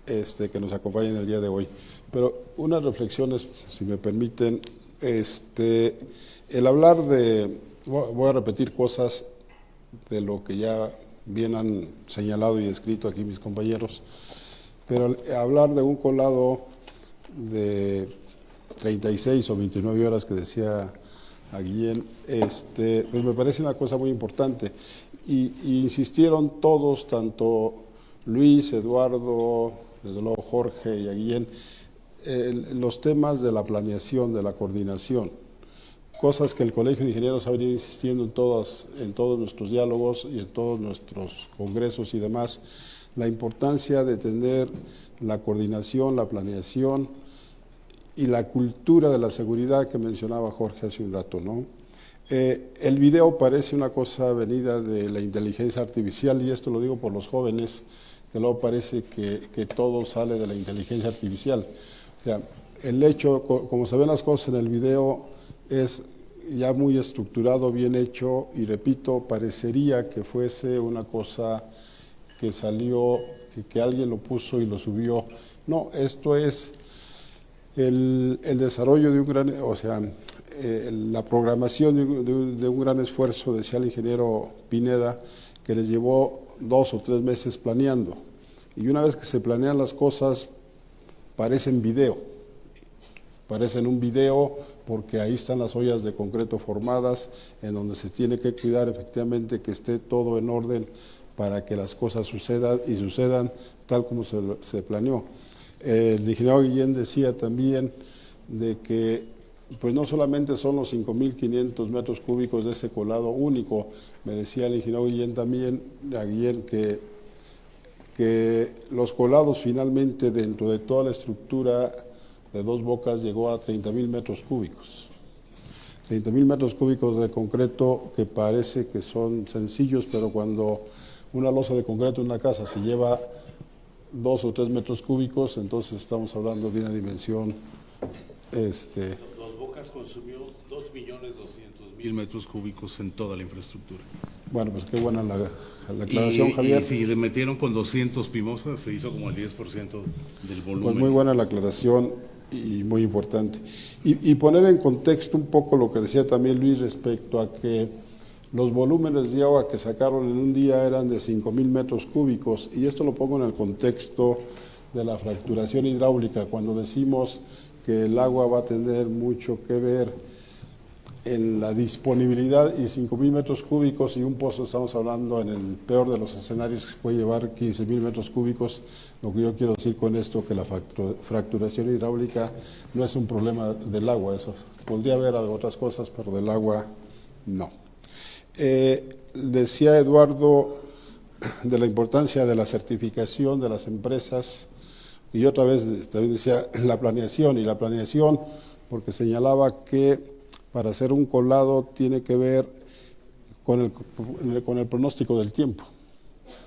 que nos acompañan el día de hoy. Pero unas reflexiones, si me permiten, el hablar voy a repetir cosas de lo que ya bien han señalado y escrito aquí mis compañeros, pero hablar de un colado de 36 o 29 horas que decía a Guillén, pues me parece una cosa muy importante. Y insistieron todos, tanto Luis, Eduardo, desde luego Jorge y a Guillén, los temas de la planeación, de la coordinación, cosas que el Colegio de Ingenieros ha venido insistiendo en todos nuestros diálogos y en todos nuestros congresos y demás, la importancia de tener la coordinación, la planeación y la cultura de la seguridad que mencionaba Jorge hace un rato, ¿no? El video parece una cosa venida de la inteligencia artificial, y esto lo digo por los jóvenes, que luego parece que todo sale de la inteligencia artificial. O sea, el hecho, como se ven las cosas en el video, es ya muy estructurado, bien hecho, y repito, parecería que fuese una cosa que salió, que alguien lo puso y lo subió. No, esto es el desarrollo de un gran, o sea, la programación de un gran esfuerzo, decía el ingeniero Pineda, que les llevó 2 o 3 meses planeando. Y una vez que se planean las cosas, parecen un video porque ahí están las ollas de concreto formadas, en donde se tiene que cuidar efectivamente que esté todo en orden para que las cosas sucedan tal como se planeó. El ingeniero Guillén decía también de que pues no solamente son los 5.500 metros cúbicos de ese colado único, me decía el ingeniero Guillén también, que los colados finalmente dentro de toda la estructura de Dos Bocas llegó a 30.000 metros cúbicos. 30.000 metros cúbicos de concreto que parece que son sencillos, pero cuando una losa de concreto en una casa se lleva 2 o 3 metros cúbicos, entonces estamos hablando de una dimensión. Dos Bocas consumió 2.200.000 metros cúbicos en toda la infraestructura. Bueno, pues qué buena la aclaración, Javier. Y si le metieron con 200 Pimosas, se hizo como el 10% del volumen. Pues muy buena la aclaración y muy importante. Y poner en contexto un poco lo que decía también Luis respecto a que los volúmenes de agua que sacaron en un día eran de 5.000 metros cúbicos, y esto lo pongo en el contexto de la fracturación hidráulica, cuando decimos que el agua va a tener mucho que ver en la disponibilidad, y 5.000 metros cúbicos y un pozo, estamos hablando en el peor de los escenarios que se puede llevar 15.000 metros cúbicos. Lo que yo quiero decir con esto, que la fracturación hidráulica no es un problema del agua, eso podría haber otras cosas, pero del agua no. Decía Eduardo de la importancia de la certificación de las empresas, y otra vez también decía la planeación, porque señalaba que para hacer un colado tiene que ver con el pronóstico del tiempo.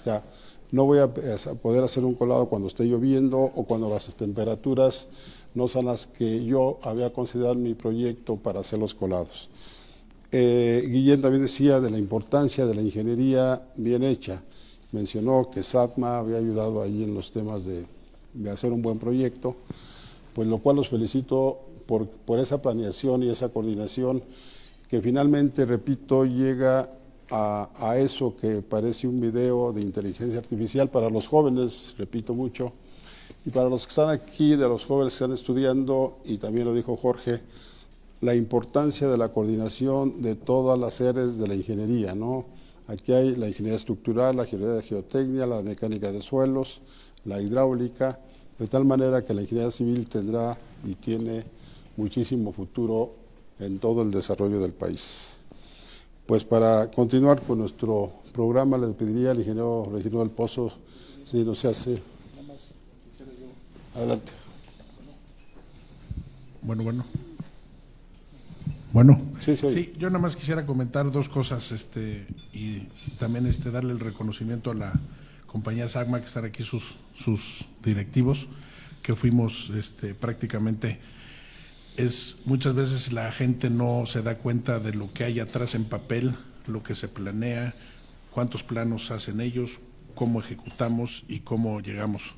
O sea, no voy a poder hacer un colado cuando esté lloviendo o cuando las temperaturas no son las que yo había considerado en mi proyecto para hacer los colados. Guillén también decía de la importancia de la ingeniería bien hecha. Mencionó que SATMA había ayudado ahí en los temas de hacer un buen proyecto, pues lo cual los felicito por esa planeación y esa coordinación que finalmente, repito, llega a eso que parece un video de inteligencia artificial para los jóvenes, repito mucho, Y para los que están aquí, de los jóvenes que están estudiando, y también lo dijo Jorge, la importancia de la coordinación de todas las áreas de la ingeniería, ¿no? Aquí hay la ingeniería estructural, la ingeniería de geotecnia, la mecánica de suelos, la hidráulica, de tal manera que la ingeniería civil tendrá y tiene muchísimo futuro en todo el desarrollo del país. Pues para continuar con nuestro programa, le pediría al ingeniero Regino del Pozo, si no se hace. Adelante. Bueno, Sí, yo nada más quisiera comentar dos cosas, y también darle el reconocimiento a la compañía SAGMA, que están aquí sus directivos, que fuimos prácticamente, muchas veces la gente no se da cuenta de lo que hay atrás en papel, lo que se planea, cuántos planos hacen ellos, cómo ejecutamos y cómo llegamos.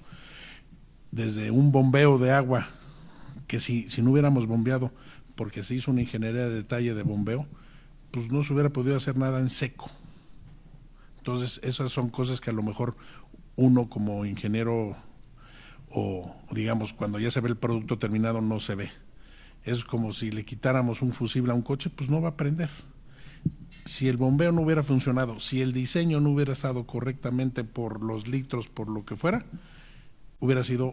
Desde un bombeo de agua, que si no hubiéramos bombeado, porque se hizo una ingeniería de detalle de bombeo, pues no se hubiera podido hacer nada en seco. Entonces, esas son cosas que a lo mejor uno como ingeniero, o digamos, cuando ya se ve el producto terminado, no se ve. Es como si le quitáramos un fusible a un coche, pues no va a prender. Si el bombeo no hubiera funcionado, si el diseño no hubiera estado correctamente por los litros, por lo que fuera, hubiera sido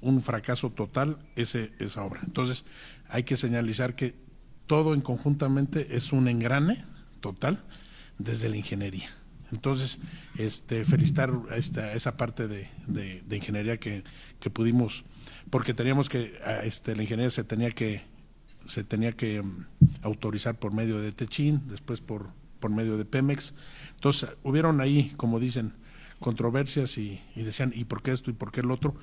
un fracaso total esa obra. Entonces, hay que señalizar que todo en conjuntamente es un engrane total desde la ingeniería. Entonces, felicitar a esa parte de ingeniería que pudimos, porque teníamos que, la ingeniería se tenía que autorizar por medio de TECHIN, después por medio de Pemex. Entonces, hubieron ahí, como dicen, controversias y decían, ¿y por qué esto y por qué el otro?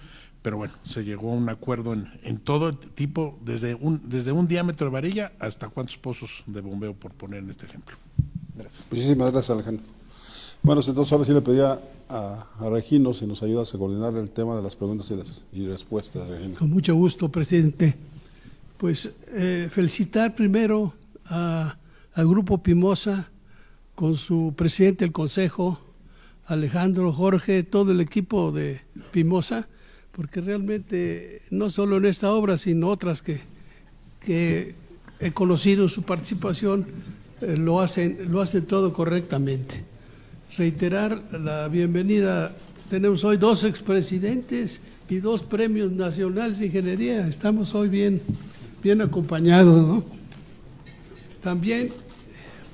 Pero bueno, se llegó a un acuerdo en todo tipo, desde un diámetro de varilla hasta cuántos pozos de bombeo, por poner en este ejemplo. Gracias. Muchísimas gracias, Alejandro. Bueno, entonces ahora sí le pedía a Regino si nos ayudas a coordinar el tema de las preguntas y respuestas, Regino. Con mucho gusto, presidente. Pues felicitar primero al Grupo Pimoza, con su presidente del Consejo, Alejandro, Jorge, todo el equipo de Pimoza, porque realmente no solo en esta obra, sino otras que he conocido su participación, lo hacen todo correctamente. Reiterar la bienvenida. Tenemos hoy 2 expresidentes y 2 premios nacionales de ingeniería. Estamos hoy bien acompañados, ¿no? También,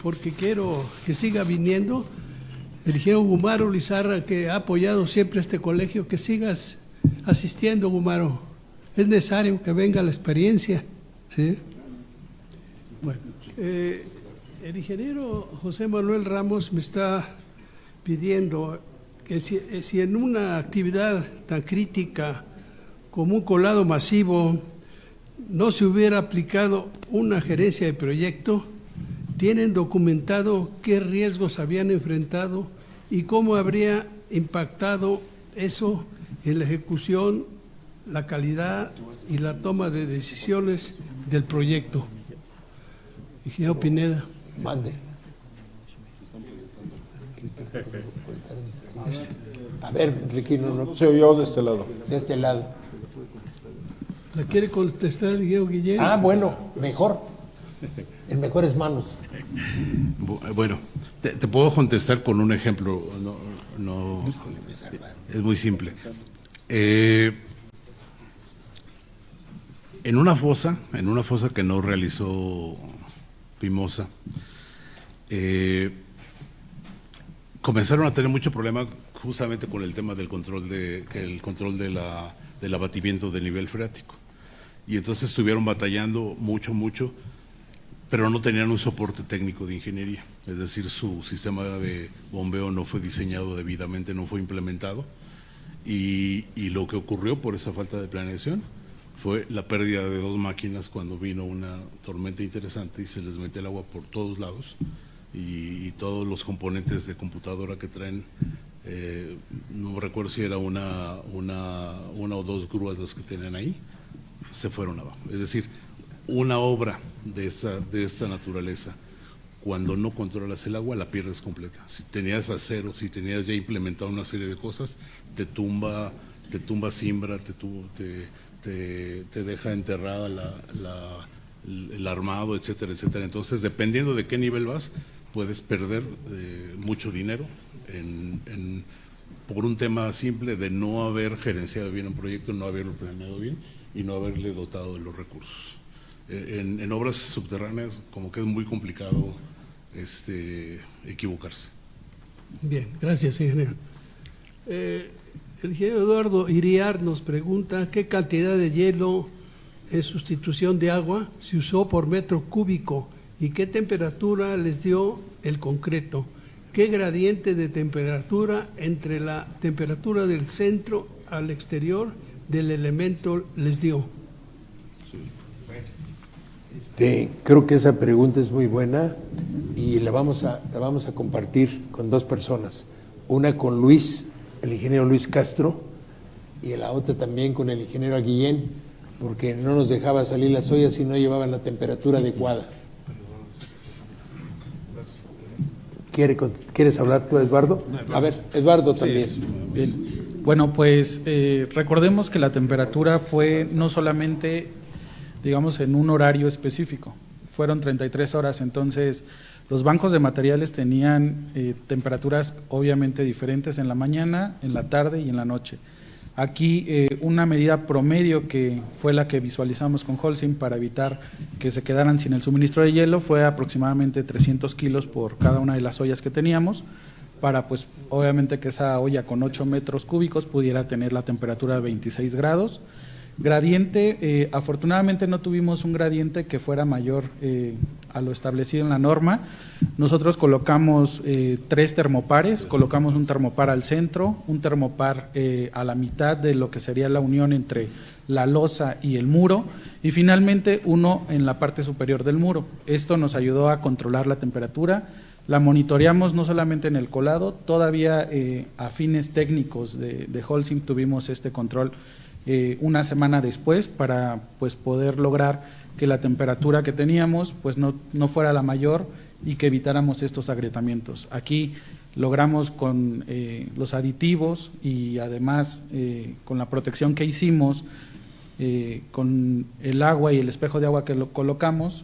porque quiero que siga viniendo el ingeniero Gumaro Lizarra, que ha apoyado siempre este colegio, que sigas asistiendo, Gumaro. Es necesario que venga la experiencia, ¿sí? Bueno, el ingeniero José Manuel Ramos me está pidiendo que si en una actividad tan crítica como un colado masivo no se hubiera aplicado una gerencia de proyecto, ¿tienen documentado qué riesgos habían enfrentado y cómo habría impactado eso en la ejecución, la calidad y la toma de decisiones del proyecto? Ingeniero Pineda. Mande. A ver, Riquino, no. Se oyó de este lado. De este lado. ¿La quiere contestar el ingeniero Guillén? Ah, bueno, mejor. En mejores manos. Bueno, te puedo contestar con un ejemplo. No, es muy simple. En una fosa que no realizó Pimoza, comenzaron a tener mucho problema justamente con el tema del control del abatimiento del nivel freático, y entonces estuvieron batallando mucho, pero no tenían un soporte técnico de ingeniería, es decir, su sistema de bombeo no fue diseñado debidamente, no fue implementado, y lo que ocurrió por esa falta de planeación fue la pérdida de 2 máquinas cuando vino una tormenta interesante y se les metió el agua por todos lados, y todos los componentes de computadora que traen, no recuerdo si era una o 2 grúas las que tenían ahí, se fueron abajo. Es decir, una obra de esta naturaleza, cuando no controlas el agua, la pierdes completa. Si tenías acero, si tenías ya implementado una serie de cosas, te tumba te tumba cimbra, te deja enterrada el armado, etcétera, etcétera. Entonces, dependiendo de qué nivel vas, puedes perder mucho dinero por un tema simple de no haber gerenciado bien un proyecto, no haberlo planeado bien y no haberle dotado de los recursos. En obras subterráneas como que es muy complicado equivocarse. Bien, gracias, ingeniero. El ingeniero Eduardo Iriar nos pregunta qué cantidad de hielo en sustitución de agua se usó por metro cúbico y qué temperatura les dio el concreto. ¿Qué gradiente de temperatura entre la temperatura del centro al exterior del elemento les dio? Creo que esa pregunta es muy buena y la vamos a compartir con dos personas. Una con Luis, el ingeniero Luis Castro, y la otra también con el ingeniero Aguillén, porque no nos dejaba salir las ollas si no llevaban la temperatura adecuada. ¿Quieres hablar tú, Eduardo? A ver, Eduardo también. Sí, bien. Bueno, pues recordemos que la temperatura fue no solamente, digamos, en un horario específico, fueron 33 horas, entonces los bancos de materiales tenían temperaturas obviamente diferentes en la mañana, en la tarde y en la noche. Aquí una medida promedio que fue la que visualizamos con Holcim para evitar que se quedaran sin el suministro de hielo fue aproximadamente 300 kilos por cada una de las ollas que teníamos, para pues obviamente que esa olla con 8 metros cúbicos pudiera tener la temperatura de 26 grados. Gradiente, afortunadamente no tuvimos un gradiente que fuera mayor a lo establecido en la norma. Nosotros colocamos 3 termopares, colocamos un termopar al centro, un termopar a la mitad de lo que sería la unión entre la losa y el muro, y finalmente uno en la parte superior del muro. Esto nos ayudó a controlar la temperatura. La monitoreamos no solamente en el colado, todavía a fines técnicos de Holcim tuvimos este control una semana después para pues poder lograr que la temperatura que teníamos pues no fuera la mayor y que evitáramos estos agrietamientos. Aquí logramos con los aditivos y además con la protección que hicimos, con el agua y el espejo de agua que lo colocamos,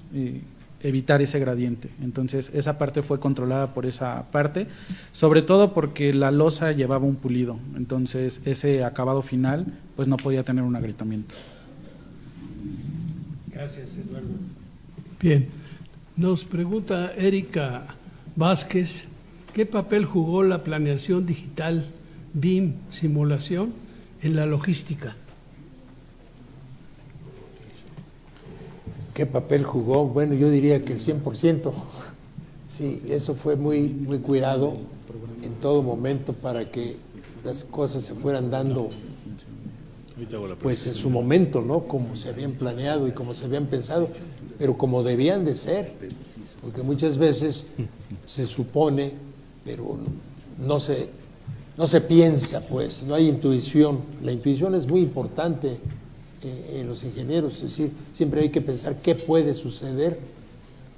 evitar ese gradiente. Entonces esa parte fue controlada por esa parte, sobre todo porque la losa llevaba un pulido, entonces ese acabado final pues no podía tener un agrietamiento. Gracias, Eduardo. Bien, nos pregunta Erika Vázquez, ¿qué papel jugó la planeación digital BIM simulación en la logística? ¿Qué papel jugó? Bueno, yo diría que el 100%. Sí, eso fue muy cuidado en todo momento para que las cosas se fueran dando pues en su momento, ¿no? Como se habían planeado y como se habían pensado, pero como debían de ser, porque muchas veces se supone, pero no se piensa, pues, no hay intuición. La intuición es muy importante en los ingenieros, es decir, siempre hay que pensar qué puede suceder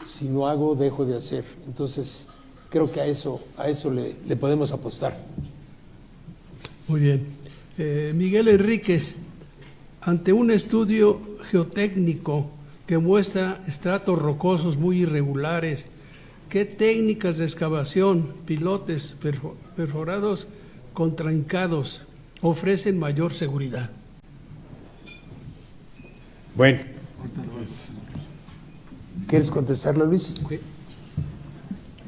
si no hago, dejo de hacer. Entonces, creo que a eso le podemos apostar. Muy bien. Miguel Enríquez, ante un estudio geotécnico que muestra estratos rocosos muy irregulares, ¿qué técnicas de excavación, pilotes perforados contraincados ofrecen mayor seguridad? Bueno, ¿quieres contestarlo, Luis? Okay.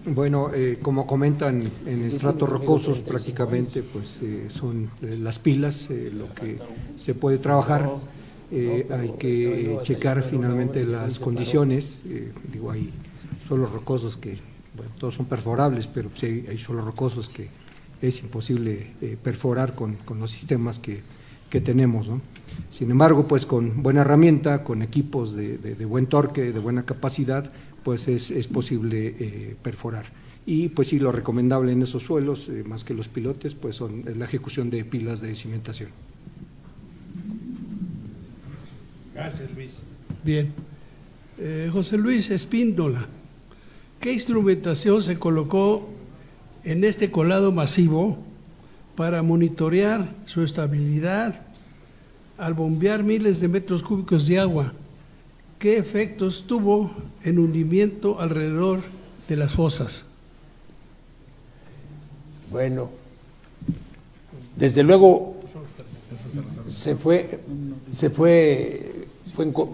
Bueno, como comentan, en estratos rocosos prácticamente pues son las pilas lo que se puede trabajar. Hay que checar finalmente las condiciones. Hay suelos rocosos que, bueno, todos son perforables, pero sí hay suelos rocosos que es imposible perforar con los sistemas que tenemos, ¿no? Sin embargo, pues con buena herramienta, con equipos de buen torque, de buena capacidad, pues es posible perforar. Y pues sí, lo recomendable en esos suelos, más que los pilotes, pues son la ejecución de pilas de cimentación. Gracias, Luis. Bien. José Luis Espíndola, ¿qué instrumentación se colocó en este colado masivo para monitorear su estabilidad al bombear miles de metros cúbicos de agua. ¿Qué efectos tuvo en hundimiento alrededor de las fosas? Bueno, desde luego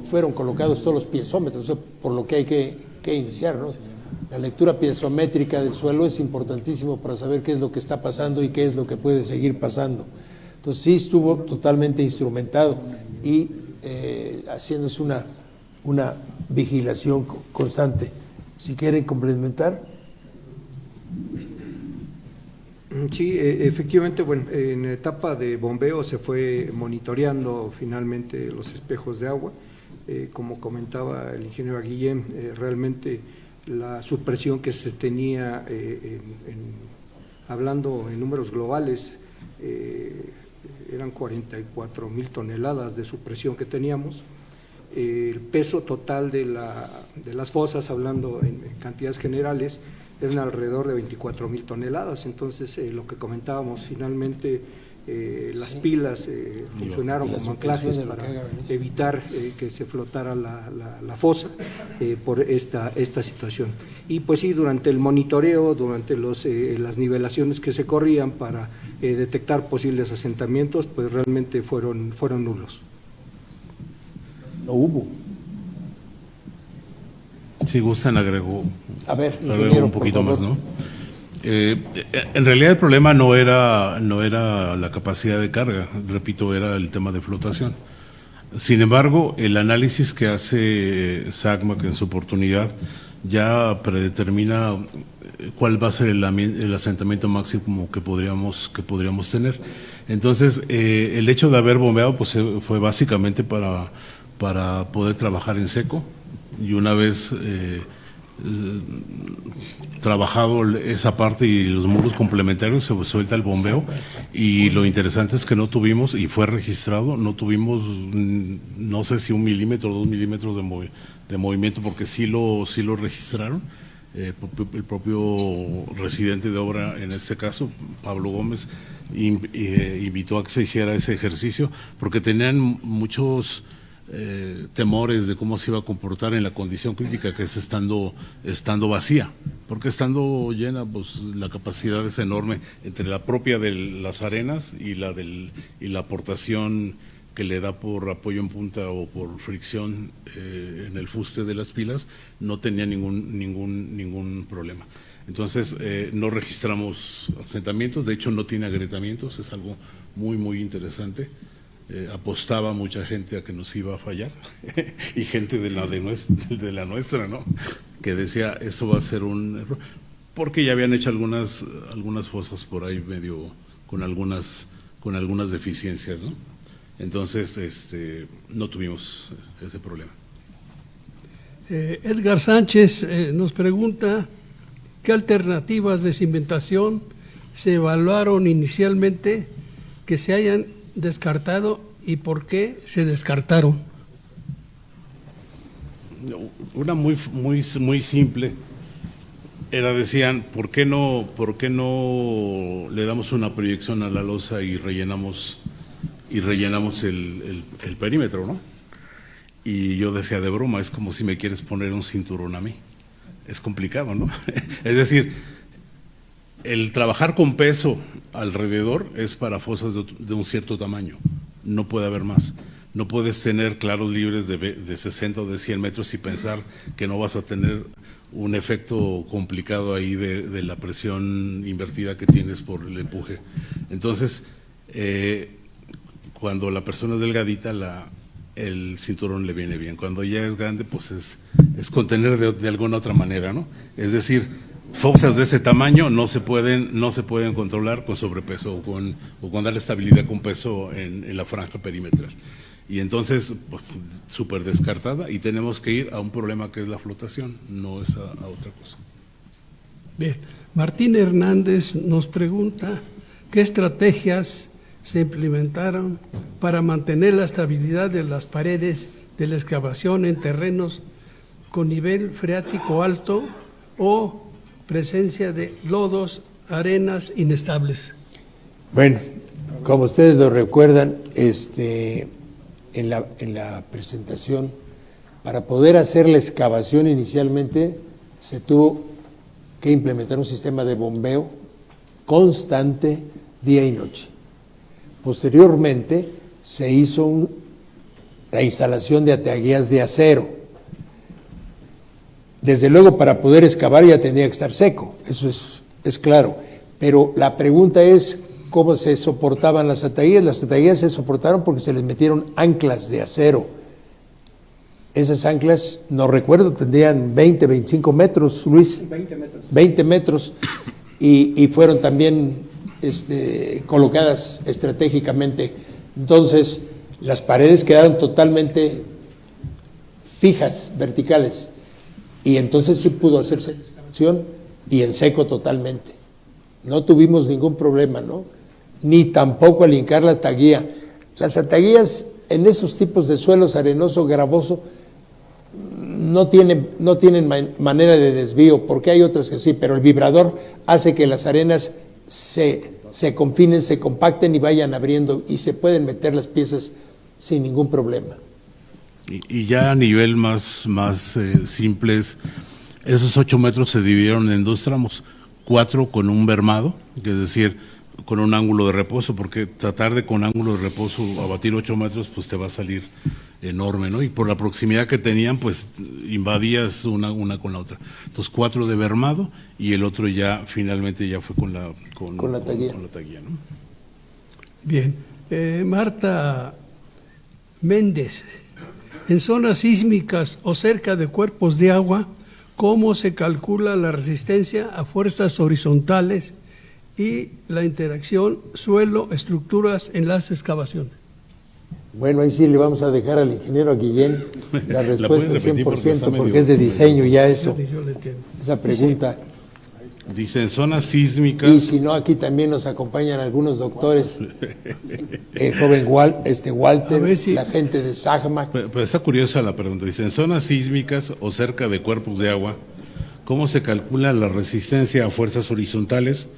fueron colocados todos los piezómetros, por lo que hay que iniciar, ¿no? La lectura piezométrica del suelo es importantísimo para saber qué es lo que está pasando y qué es lo que puede seguir pasando. Entonces sí estuvo totalmente instrumentado y haciéndose una vigilación constante. Si quieren complementar. Sí, efectivamente, bueno, en etapa de bombeo se fue monitoreando finalmente los espejos de agua. Como comentaba el ingeniero Guillén, realmente la supresión que se tenía, hablando en números globales, eran 44,000 toneladas de supresión que teníamos. El peso total de las fosas, hablando en cantidades generales, eran alrededor de 24,000 toneladas. Entonces, lo que comentábamos, finalmente las pilas funcionaron como anclajes para evitar que se flotara la fosa por esta situación. Y pues sí, durante el monitoreo, durante las nivelaciones que se corrían para detectar posibles asentamientos, pues realmente fueron nulos. No hubo. Si gustan, agrego un poquito más, ¿no? En realidad el problema no era la capacidad de carga, repito, era el tema de flotación. Sin embargo, el análisis que hace SACMAC en su oportunidad ya predetermina cuál va a ser el asentamiento máximo que podríamos tener. Entonces, el hecho de haber bombeado pues fue básicamente para poder trabajar en seco, y una vez trabajado esa parte y los muros complementarios, se suelta el bombeo. Y lo interesante es que no tuvimos, y fue registrado, no tuvimos, no sé si 1 milímetro o 2 milímetros de movimiento, porque sí lo registraron. El propio residente de obra, en este caso, Pablo Gómez, invitó a que se hiciera ese ejercicio, porque tenían muchos temores de cómo se iba a comportar en la condición crítica que es estando vacía, porque estando llena, pues la capacidad es enorme entre la propia de las arenas y la aportación que le da por apoyo en punta o por fricción en el fuste de las pilas. No tenía ningún problema. Entonces no registramos asentamientos, de hecho no tiene agrietamientos, es algo muy interesante. Apostaba mucha gente a que nos iba a fallar y gente de la nuestra, ¿no? Que decía, eso va a ser un error, porque ya habían hecho algunas fosas por ahí medio con algunas deficiencias, ¿no? Entonces no tuvimos ese problema. Edgar Sánchez nos pregunta ¿qué alternativas de cimentación se evaluaron inicialmente que se hayan descartado y por qué se descartaron? Una muy simple era, decían, ¿por qué no le damos una proyección a la losa y rellenamos el perímetro, ¿no? Y yo decía de broma, es como si me quieres poner un cinturón a mí. Es complicado, ¿no? Es decir, el trabajar con peso alrededor es para fosas de un cierto tamaño, no puede haber más. No puedes tener claros libres de 60 o de 100 metros y pensar que no vas a tener un efecto complicado ahí de la presión invertida que tienes por el empuje. Entonces, cuando la persona es delgadita, el cinturón le viene bien. Cuando ya es grande, pues es contener de alguna otra manera, ¿no? Es decir, fosas de ese tamaño no se pueden controlar con sobrepeso o con darle estabilidad con peso en la franja perimetral. Y entonces, pues, súper descartada, y tenemos que ir a un problema que es la flotación, no es a otra cosa. Bien, Martín Hernández nos pregunta ¿qué estrategias se implementaron para mantener la estabilidad de las paredes de la excavación en terrenos con nivel freático alto o presencia de lodos, arenas inestables? Bueno, como ustedes lo recuerdan, en la presentación, para poder hacer la excavación inicialmente se tuvo que implementar un sistema de bombeo constante día y noche. Posteriormente se hizo la instalación de ataguías de acero. Desde luego, para poder excavar ya tendría que estar seco, eso es claro. Pero la pregunta es cómo se soportaban las ataguías. Las ataguías se soportaron porque se les metieron anclas de acero. Esas anclas, no recuerdo, tendrían 20, 25 metros, Luis. 20 metros. 20 metros y fueron también colocadas estratégicamente. Entonces, las paredes quedaron totalmente fijas, verticales. Y entonces sí pudo hacerse la excavación y en seco totalmente. No tuvimos ningún problema, ¿no? Ni tampoco al hincar la ataguía. Las ataguías en esos tipos de suelos arenoso, gravoso, no tienen manera de desvío, porque hay otras que sí, pero el vibrador hace que las arenas se confinen, se compacten y vayan abriendo y se pueden meter las piezas sin ningún problema. Y ya a nivel más simples, esos 8 metros se dividieron en 2 tramos, 4 con un bermado, que es decir, con un ángulo de reposo, porque tratar de con ángulo de reposo abatir 8 metros, pues te va a salir enorme, ¿no? Y por la proximidad que tenían, pues invadías una con la otra. Entonces 4 de bermado y el otro ya finalmente ya fue con la taguía. Con la taguía, ¿no? Bien. Marta Méndez, en zonas sísmicas o cerca de cuerpos de agua, ¿cómo se calcula la resistencia a fuerzas horizontales y la interacción suelo-estructuras en las excavaciones? Bueno, ahí sí le vamos a dejar al ingeniero Guillén la respuesta 100% porque es de diseño ya eso, esa pregunta. Dice, en zonas sísmicas... Y si no, aquí también nos acompañan algunos doctores, el joven Walter, si... la gente de SAGMA. Pero está curiosa la pregunta, dice, en zonas sísmicas o cerca de cuerpos de agua, ¿cómo se calcula la resistencia a fuerzas horizontales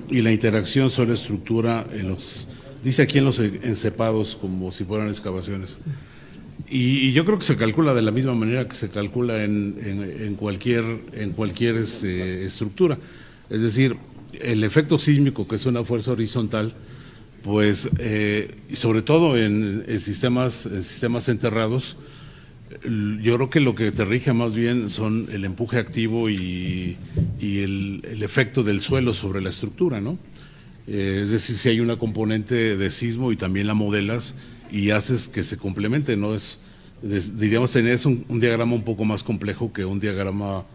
y la interacción suelo-estructura en los... Dice aquí en los encepados, como si fueran excavaciones. Y yo creo que se calcula de la misma manera que se calcula en cualquier estructura. Es decir, el efecto sísmico, que es una fuerza horizontal, pues, y sobre todo en sistemas enterrados, yo creo que lo que te rige más bien son el empuje activo y el efecto del suelo sobre la estructura, ¿no? Es decir, si hay una componente de sismo y también la modelas y haces que se complemente, ¿no? Diríamos, tener un diagrama un poco más complejo que un diagrama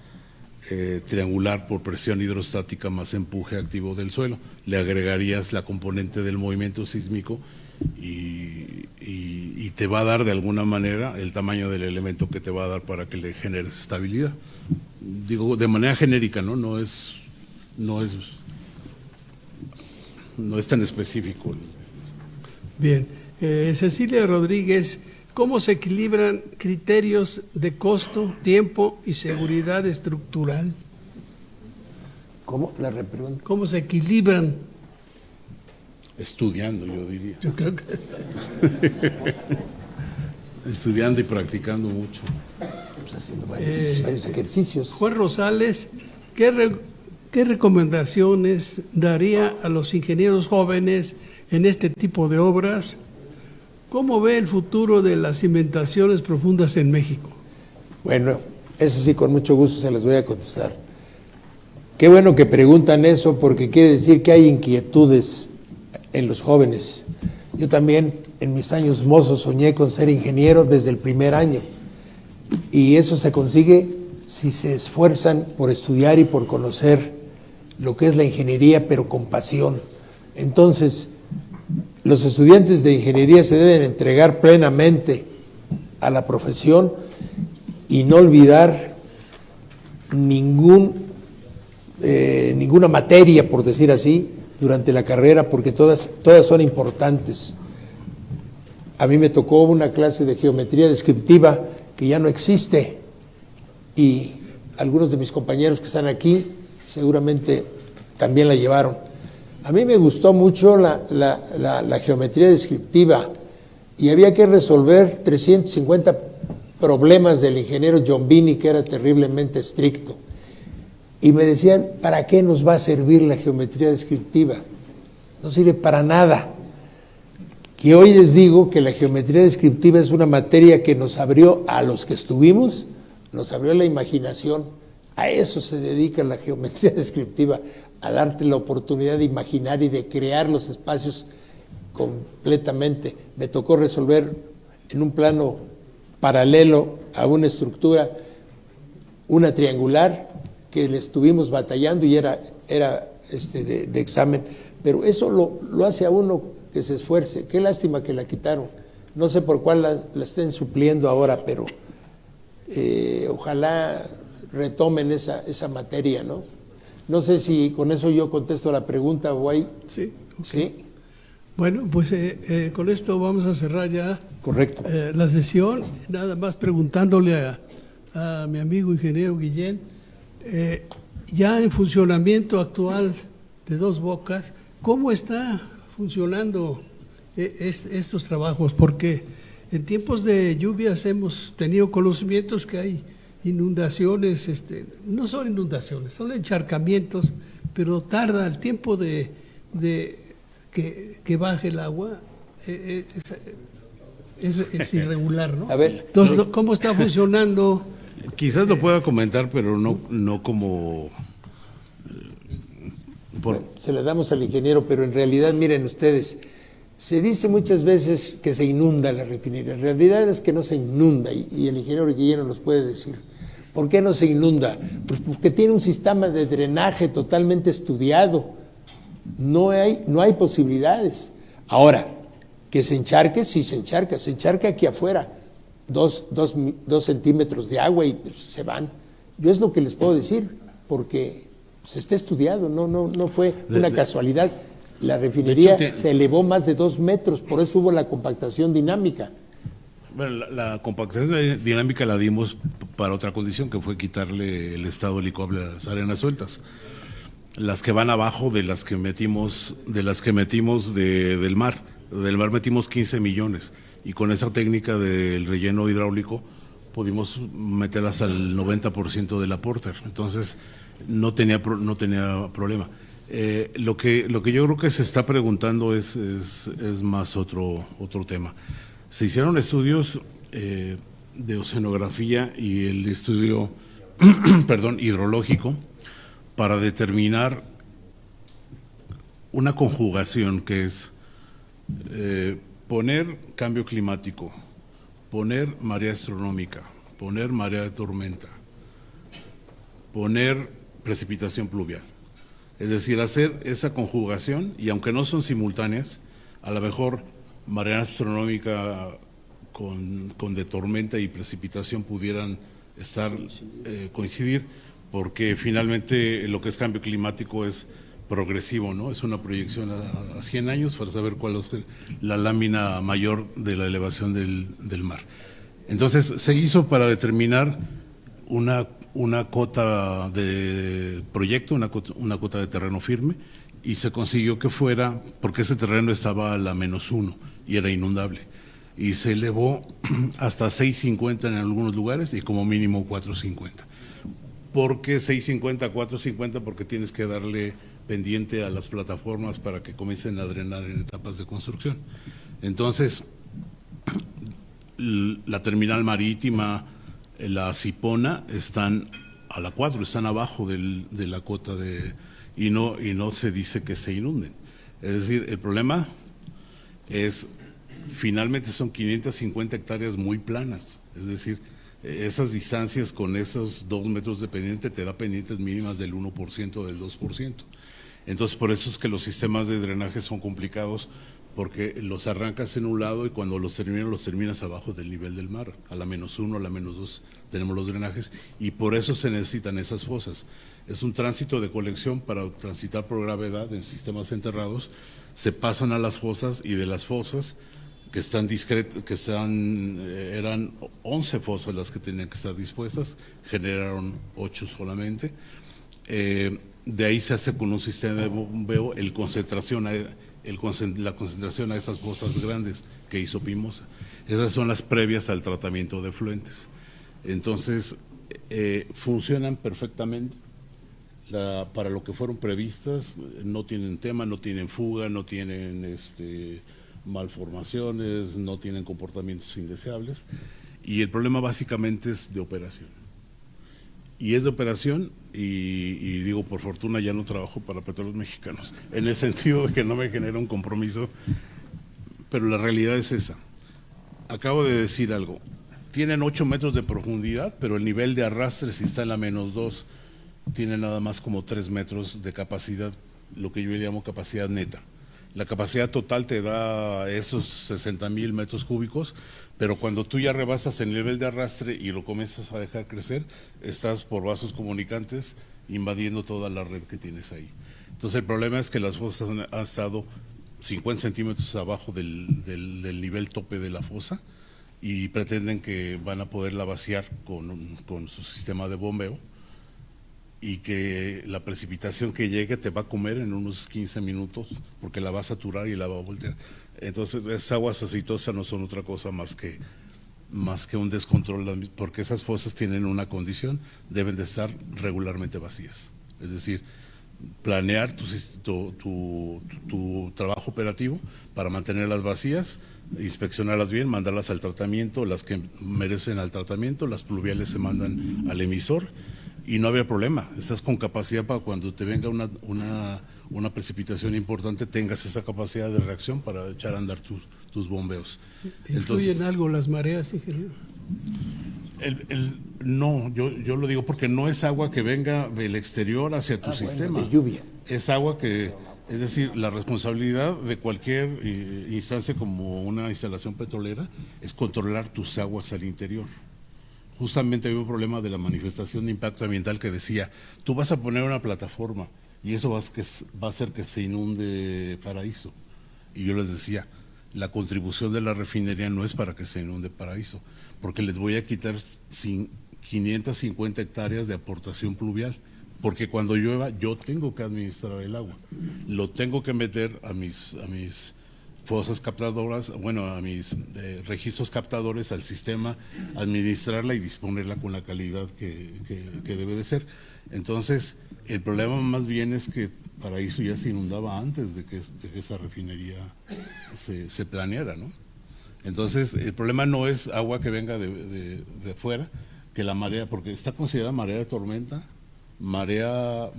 triangular por presión hidrostática más empuje activo del suelo. Le agregarías la componente del movimiento sísmico y te va a dar de alguna manera el tamaño del elemento que te va a dar para que le generes estabilidad. Digo, de manera genérica, ¿no? No es tan específico. Bien. Cecilia Rodríguez, ¿cómo se equilibran criterios de costo, tiempo y seguridad estructural? ¿Cómo? La repregunta. ¿Cómo se equilibran? Estudiando, yo diría. Yo creo que... Estudiando y practicando mucho. Pues haciendo varios ejercicios. Juan Rosales, ¿qué recomendaciones daría a los ingenieros jóvenes en este tipo de obras? ¿Cómo ve el futuro de las cimentaciones profundas en México? Bueno, eso sí, con mucho gusto se las voy a contestar. Qué bueno que preguntan eso, porque quiere decir que hay inquietudes en los jóvenes. Yo también en mis años mozos soñé con ser ingeniero desde el primer año, y eso se consigue si se esfuerzan por estudiar y por conocer lo que es la ingeniería, pero con pasión. Entonces, los estudiantes de ingeniería se deben entregar plenamente a la profesión y no olvidar ninguna materia, por decir así, durante la carrera, porque todas son importantes. A mí me tocó una clase de geometría descriptiva que ya no existe, y algunos de mis compañeros que están aquí seguramente también la llevaron. A mí me gustó mucho la geometría descriptiva y había que resolver 350 problemas del ingeniero Giombini, que era terriblemente estricto. Y me decían, ¿para qué nos va a servir la geometría descriptiva? No sirve para nada. Y hoy les digo que la geometría descriptiva es una materia que nos abrió, a los que estuvimos, nos abrió la imaginación. A eso se dedica la geometría descriptiva, a darte la oportunidad de imaginar y de crear los espacios completamente. Me tocó resolver en un plano paralelo a una estructura, una triangular, que le estuvimos batallando y era de examen. Pero eso lo hace a uno que se esfuerce. Qué lástima que la quitaron. No sé por cuál la estén supliendo ahora, pero ojalá retomen esa materia, ¿no? No sé si con eso yo contesto la pregunta, Guay. Sí. Okay. ¿Sí? Bueno, pues con esto vamos a cerrar ya. Correcto. La sesión. Nada más preguntándole a mi amigo ingeniero Guillén, ya en funcionamiento actual de Dos Bocas, ¿cómo está funcionando estos trabajos? Porque en tiempos de lluvias hemos tenido conocimientos que hay inundaciones, no son inundaciones, son encharcamientos, pero tarda el tiempo de que baje el agua, es irregular, ¿no? A ver. Entonces, ¿cómo está funcionando? Quizás lo pueda comentar, pero no como... Se la damos al ingeniero, pero en realidad, miren ustedes, se dice muchas veces que se inunda la refinería. En realidad es que no se inunda, y el ingeniero Guillén nos puede decir. ¿Por qué no se inunda? Pues porque tiene un sistema de drenaje totalmente estudiado. No hay posibilidades. Ahora, que se encharque, sí se encharca aquí afuera. 2 centímetros de agua y pues, se van. Yo es lo que les puedo decir, porque se está estudiado, no fue una casualidad. La refinería se elevó más de 2 metros, por eso hubo la compactación dinámica. Bueno, la compactación dinámica la dimos para otra condición, que fue quitarle el estado licuable a las arenas sueltas. Las que van abajo de las que metimos del mar. Del mar metimos 15 millones y con esa técnica del relleno hidráulico pudimos meterlas al 90% del aporte. Entonces no tenía problema. Lo que yo creo que se está preguntando es más otro tema. Se hicieron estudios de oceanografía y el estudio hidrológico para determinar una conjugación que es poner cambio climático, poner marea astronómica, poner marea de tormenta, poner precipitación pluvial. Es decir, hacer esa conjugación, y aunque no son simultáneas, a lo mejor marea astronómica con de tormenta y precipitación pudieran coincidir, porque finalmente lo que es cambio climático es progresivo, ¿no? Es una proyección a 100 años para saber cuál es la lámina mayor de la elevación del mar. Entonces se hizo para determinar una cota de proyecto, una cota de terreno firme, y se consiguió que fuera, porque ese terreno estaba a la -1 y era inundable, y se elevó hasta 650 en algunos lugares y como mínimo 450. ¿Por qué 650, 450? Porque tienes que darle pendiente a las plataformas para que comiencen a drenar en etapas de construcción. Entonces, la terminal marítima, la Cipona, están a la 4, están abajo de la cota y no se dice que se inunden. Es decir, el problema es, finalmente son 550 hectáreas muy planas, es decir, esas distancias con esos 2 metros de pendiente te da pendientes mínimas del 1%, del 2%. Entonces, por eso es que los sistemas de drenaje son complicados, porque los arrancas en un lado y cuando los terminas abajo del nivel del mar, a la -1, a la -2 tenemos los drenajes, y por eso se necesitan esas fosas. Es un tránsito de colección para transitar por gravedad en sistemas enterrados, se pasan a las fosas, y de las fosas que eran 11 fosas las que tenían que estar dispuestas, generaron 8 solamente. De ahí se hace con un sistema de bombeo la concentración a estas fosas grandes que hizo Pimoza. Esas son las previas al tratamiento de efluentes. Entonces, funcionan perfectamente para lo que fueron previstas, no tienen tema, no tienen fuga, no tienen malformaciones, no tienen comportamientos indeseables, y el problema básicamente es de operación. Y es de operación, y digo, por fortuna ya no trabajo para Petróleos Mexicanos, en el sentido de que no me genera un compromiso, pero la realidad es esa. Acabo de decir algo, tienen 8 metros de profundidad, pero el nivel de arrastre, si está en la -2, tiene nada más como 3 metros de capacidad, lo que yo llamo capacidad neta. La capacidad total te da esos 60,000 metros cúbicos, pero cuando tú ya rebasas el nivel de arrastre y lo comienzas a dejar crecer, estás por vasos comunicantes invadiendo toda la red que tienes ahí. Entonces el problema es que las fosas han estado 50 centímetros abajo del nivel tope de la fosa y pretenden que van a poderla vaciar con su sistema de bombeo, y que la precipitación que llegue te va a comer en unos 15 minutos porque la va a saturar y la va a voltear. Entonces esas aguas aceitosas no son otra cosa más que un descontrol, porque esas fosas tienen una condición, deben de estar regularmente vacías. Es decir, planear tu trabajo operativo para mantenerlas vacías, inspeccionarlas bien, mandarlas al tratamiento, las que merecen al tratamiento, las pluviales se mandan al emisor, y no había problema, estás con capacidad para cuando te venga una precipitación importante, tengas esa capacidad de reacción para echar a andar tus bombeos. ¿Influyen algo las mareas, ingeniero? No, yo lo digo porque no es agua que venga del exterior hacia tu sistema. Bueno, de lluvia. Es agua es decir, la responsabilidad de cualquier instancia como una instalación petrolera es controlar tus aguas al interior. Justamente había un problema de la manifestación de impacto ambiental que decía, tú vas a poner una plataforma y eso va a hacer que se inunde Paraíso. Y yo les decía, la contribución de la refinería no es para que se inunde Paraíso, porque les voy a quitar 550 hectáreas de aportación pluvial, porque cuando llueva yo tengo que administrar el agua, lo tengo que meter a mis fosas captadoras, bueno, a mis registros captadores, al sistema, administrarla y disponerla con la calidad que debe de ser. Entonces, el problema más bien es que Paraíso ya se inundaba antes de que esa refinería se planeara, ¿no? Entonces, el problema no es agua que venga de afuera, que la marea, porque está considerada marea de tormenta, marea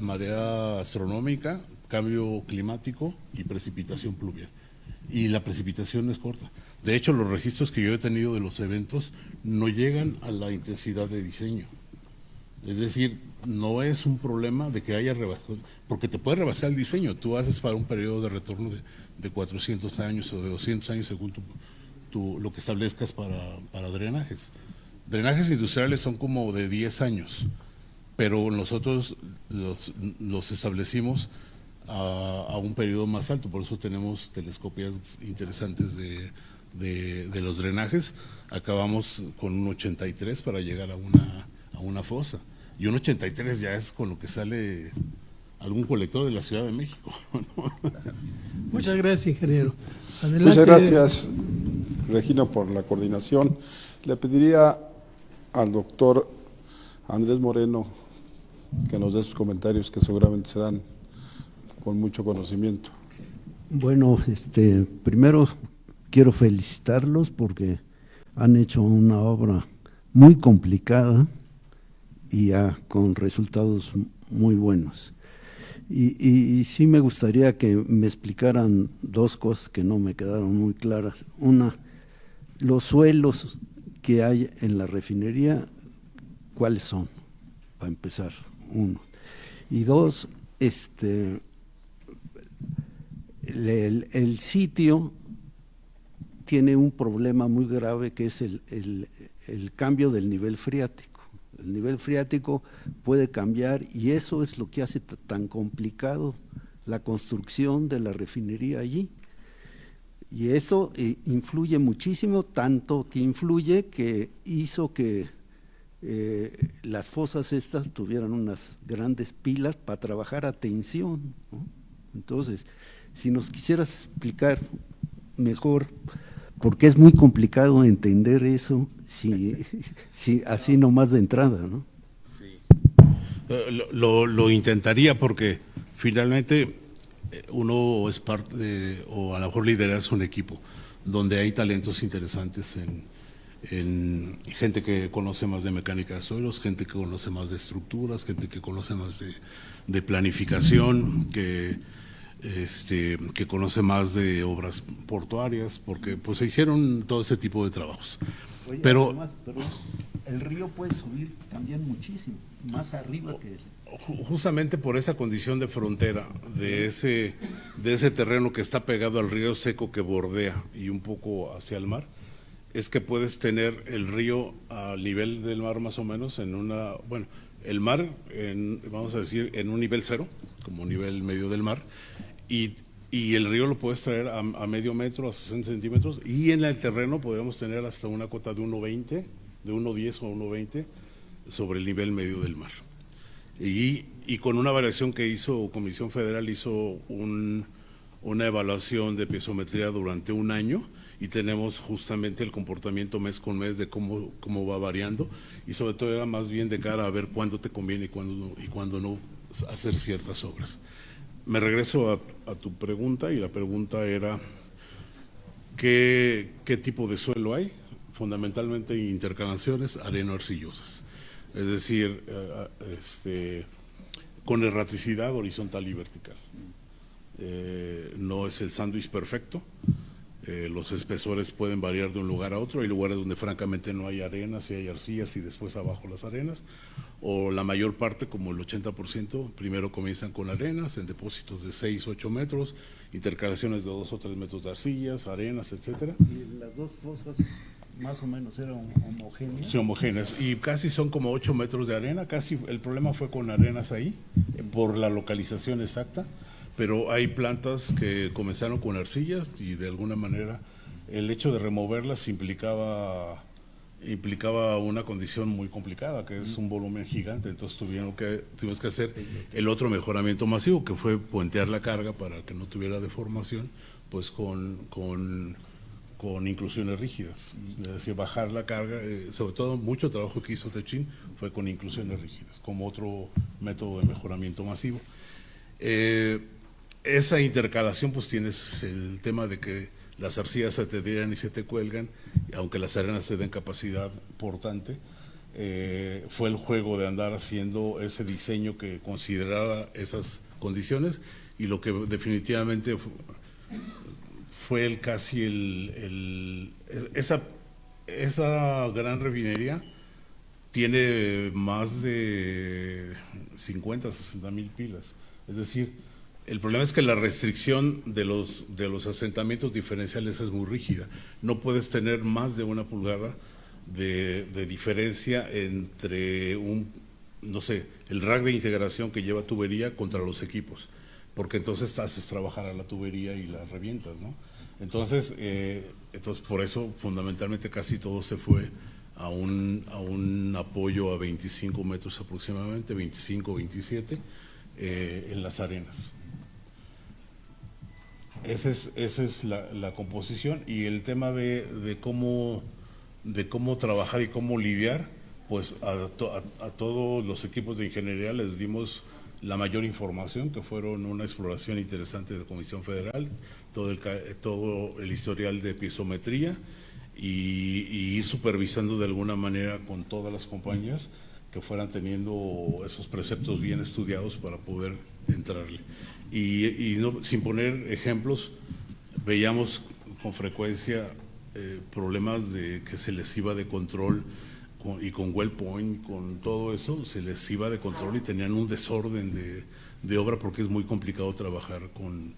astronómica, cambio climático y precipitación pluvial. Y la precipitación es corta. De hecho, los registros que yo he tenido de los eventos no llegan a la intensidad de diseño. Es decir, no es un problema de que haya rebasado, porque te puede rebasar el diseño. Tú haces para un periodo de retorno de 400 años o de 200 años según lo que establezcas para drenajes. Drenajes industriales son como de 10 años, pero nosotros los establecimos a un periodo más alto, por eso tenemos telescopias interesantes de los drenajes. Acabamos con un 83 para llegar a una fosa, y un 83 ya es con lo que sale algún colector de la Ciudad de México, ¿no? Muchas gracias, ingeniero. Adelante. Muchas gracias, Regina, por la coordinación. Le pediría al doctor Andrés Moreno que nos dé sus comentarios, que seguramente se dan con mucho conocimiento. Bueno, primero quiero felicitarlos porque han hecho una obra muy complicada y con resultados muy buenos. Y sí me gustaría que me explicaran dos cosas que no me quedaron muy claras. Una, los suelos que hay en la refinería, ¿cuáles son? Para empezar, uno. Y dos, el sitio tiene un problema muy grave que es el cambio del nivel freático. El nivel freático puede cambiar y eso es lo que hace tan complicado la construcción de la refinería allí. Y eso influye muchísimo, tanto que influye que hizo que las fosas estas tuvieran unas grandes pilas para trabajar a tensión, ¿no? Entonces, si nos quisieras explicar mejor, porque es muy complicado entender eso, si así nomás de entrada, ¿no? Sí. Lo intentaría porque finalmente uno es parte o a lo mejor lideras un equipo donde hay talentos interesantes en gente que conoce más de mecánica de suelos, gente que conoce más de estructuras, gente que conoce más de planificación, que conoce más de obras portuarias, porque pues se hicieron todo ese tipo de trabajos. Oye, pero además, el río puede subir también muchísimo, más arriba que justamente por esa condición de frontera de ese terreno que está pegado al río seco que bordea y un poco hacia el mar, es que puedes tener el río a nivel del mar más o menos el mar vamos a decir en un nivel cero, como nivel medio del mar, y el río lo puedes traer a medio metro, a 60 centímetros, y en el terreno podríamos tener hasta una cota de 1.20, de 1.10 o 1.20 sobre el nivel medio del mar. Y con una variación que hizo Comisión Federal, hizo una evaluación de piezometría durante un año, y tenemos justamente el comportamiento mes con mes de cómo va variando, y sobre todo era más bien de cara a ver cuándo te conviene y cuándo no hacer ciertas obras. Me regreso a tu pregunta, y la pregunta era ¿qué tipo de suelo hay? Fundamentalmente intercalaciones areno-arcillosas, es decir, con erraticidad horizontal y vertical. No es el sándwich perfecto. Los espesores pueden variar de un lugar a otro. Hay lugares donde francamente no hay arenas y hay arcillas y después abajo las arenas, o la mayor parte, como el 80%, primero comienzan con arenas en depósitos de 6 o 8 metros, intercalaciones de 2 o 3 metros de arcillas, arenas, etcétera. Y las dos fosas más o menos eran homogéneas. Sí, homogéneas, y casi son como 8 metros de arena, casi el problema fue con arenas ahí, por la localización exacta. Pero hay plantas que comenzaron con arcillas y de alguna manera el hecho de removerlas implicaba una condición muy complicada, que es un volumen gigante. Entonces tuvimos que hacer el otro mejoramiento masivo, que fue puentear la carga para que no tuviera deformación, pues con inclusiones rígidas, es decir, bajar la carga. Sobre todo mucho trabajo que hizo Techin fue con inclusiones rígidas, como otro método de mejoramiento masivo. Esa intercalación, pues tienes el tema de que las arcillas se te tiran y se te cuelgan, aunque las arenas se den capacidad portante. Fue el juego de andar haciendo ese diseño que considerara esas condiciones, y lo que definitivamente fue esa gran refinería tiene más de 50, 60 mil pilas. Es decir, el problema es que la restricción de los asentamientos diferenciales es muy rígida. No puedes tener más de 1 pulgada de diferencia entre el rack de integración que lleva tubería contra los equipos, porque entonces haces trabajar a la tubería y la revientas, ¿no? Entonces por eso fundamentalmente casi todo se fue a un apoyo a 25 metros aproximadamente, 25, 27, en las arenas. Esa es la composición, y el tema de cómo trabajar y cómo lidiar, pues a todos los equipos de ingeniería les dimos la mayor información, que fueron una exploración interesante de Comisión Federal, todo el historial de piezometría, y ir supervisando de alguna manera con todas las compañías que fueran teniendo esos preceptos bien estudiados para poder entrarle. Y no, sin poner ejemplos, veíamos con frecuencia problemas de que se les iba de control, y con well point, con todo eso, se les iba de control y tenían un desorden de obra, porque es muy complicado trabajar con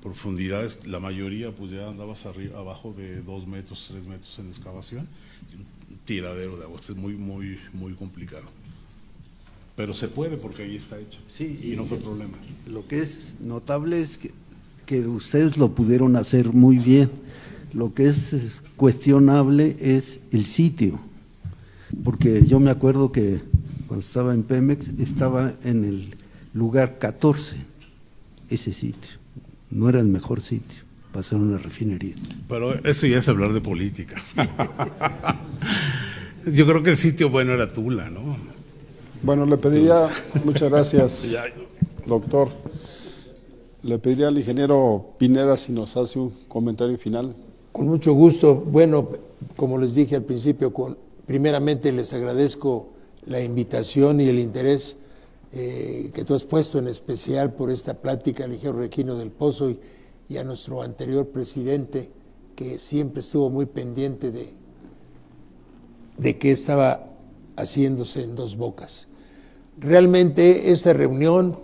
profundidades. La mayoría pues ya andabas abajo de 2 metros, 3 metros en excavación, un tiradero de agua. Es muy, muy, muy complicado. Pero se puede, porque ahí está hecho. Sí, y no fue problema. Lo que es notable es que ustedes lo pudieron hacer muy bien. Lo que es cuestionable es el sitio. porque yo me acuerdo que cuando estaba en Pemex estaba en el lugar 14, ese sitio, no era el mejor sitio para hacer una refinería. Pero eso ya es hablar de política. Yo creo que el sitio bueno era Tula, ¿no? Bueno, le pediría, muchas gracias, doctor. Le pediría al ingeniero Pineda si nos hace un comentario final. Con mucho gusto. Bueno, como les dije al principio, primeramente les agradezco la invitación y el interés que tú has puesto en especial por esta plática al ingeniero Requino del Pozo y a nuestro anterior presidente, que siempre estuvo muy pendiente de qué estaba haciéndose en Dos Bocas. Realmente esta reunión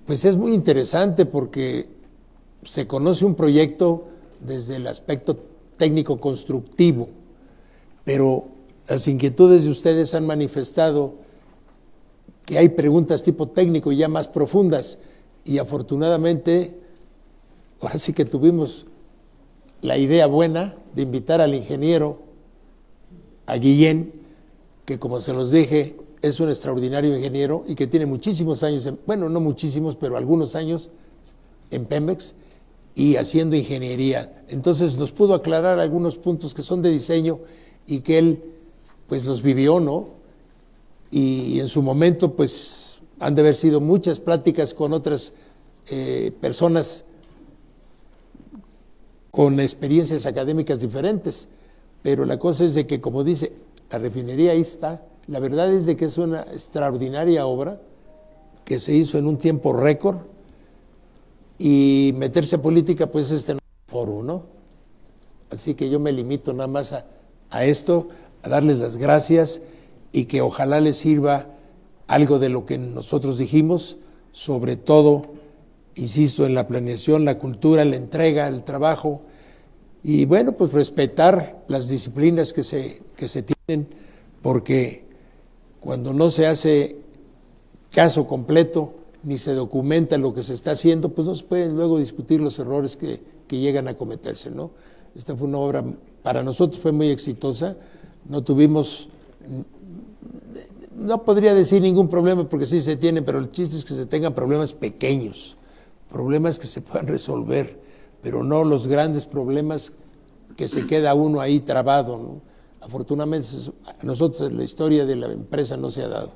pues es muy interesante porque se conoce un proyecto desde el aspecto técnico constructivo, pero las inquietudes de ustedes han manifestado que hay preguntas tipo técnico ya más profundas, y afortunadamente ahora sí que tuvimos la idea buena de invitar al ingeniero, a Guillén, que como se los dije es un extraordinario ingeniero y que tiene muchísimos años, bueno, no muchísimos, pero algunos años en Pemex y haciendo ingeniería. Entonces nos pudo aclarar algunos puntos que son de diseño y que él pues los vivió, ¿no? Y en su momento pues han de haber sido muchas pláticas con otras personas con experiencias académicas diferentes, pero la cosa es de que, como dice, la refinería ahí está. La verdad es de que es una extraordinaria obra que se hizo en un tiempo récord, y meterse a política pues no es foro, ¿no? Así que yo me limito nada más a esto, a darles las gracias y que ojalá les sirva algo de lo que nosotros dijimos, sobre todo, insisto, en la planeación, la cultura, la entrega, el trabajo, y bueno, pues respetar las disciplinas que se tienen, porque cuando no se hace caso completo ni se documenta lo que se está haciendo, pues no se pueden luego discutir los errores que llegan a cometerse, ¿no? Esta fue una obra, para nosotros fue muy exitosa, no tuvimos, no podría decir ningún problema porque sí se tienen, pero el chiste es que se tengan problemas pequeños, problemas que se puedan resolver, pero no los grandes problemas que se queda uno ahí trabado, ¿no? Afortunadamente a nosotros en la historia de la empresa no se ha dado,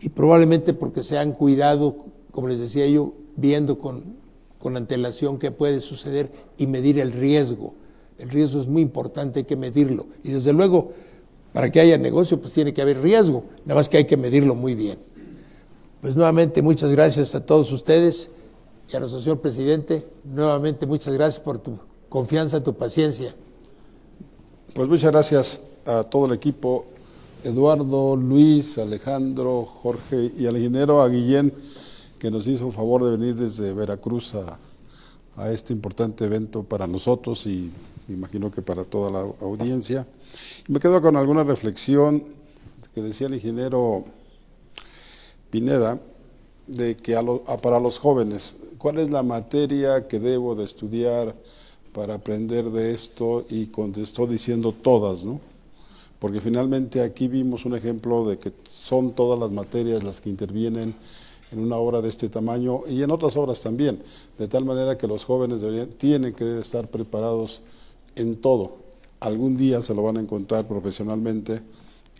y probablemente porque se han cuidado, como les decía yo, viendo con antelación qué puede suceder y medir el riesgo. El riesgo es muy importante, hay que medirlo, y desde luego para que haya negocio pues tiene que haber riesgo, nada más que hay que medirlo muy bien. Pues nuevamente muchas gracias a todos ustedes y a nuestro señor presidente, nuevamente muchas gracias por tu confianza, tu paciencia. Pues muchas gracias a todo el equipo, Eduardo, Luis, Alejandro, Jorge y al ingeniero a Guillén, que nos hizo el favor de venir desde Veracruz a este importante evento para nosotros y me imagino que para toda la audiencia. Me quedo con alguna reflexión que decía el ingeniero Pineda, de que para los jóvenes, ¿cuál es la materia que debo de estudiar para aprender de esto? Y contestó diciendo todas, ¿no? Porque finalmente aquí vimos un ejemplo de que son todas las materias las que intervienen en una obra de este tamaño y en otras obras también, de tal manera que los jóvenes tienen que estar preparados en todo. Algún día se lo van a encontrar profesionalmente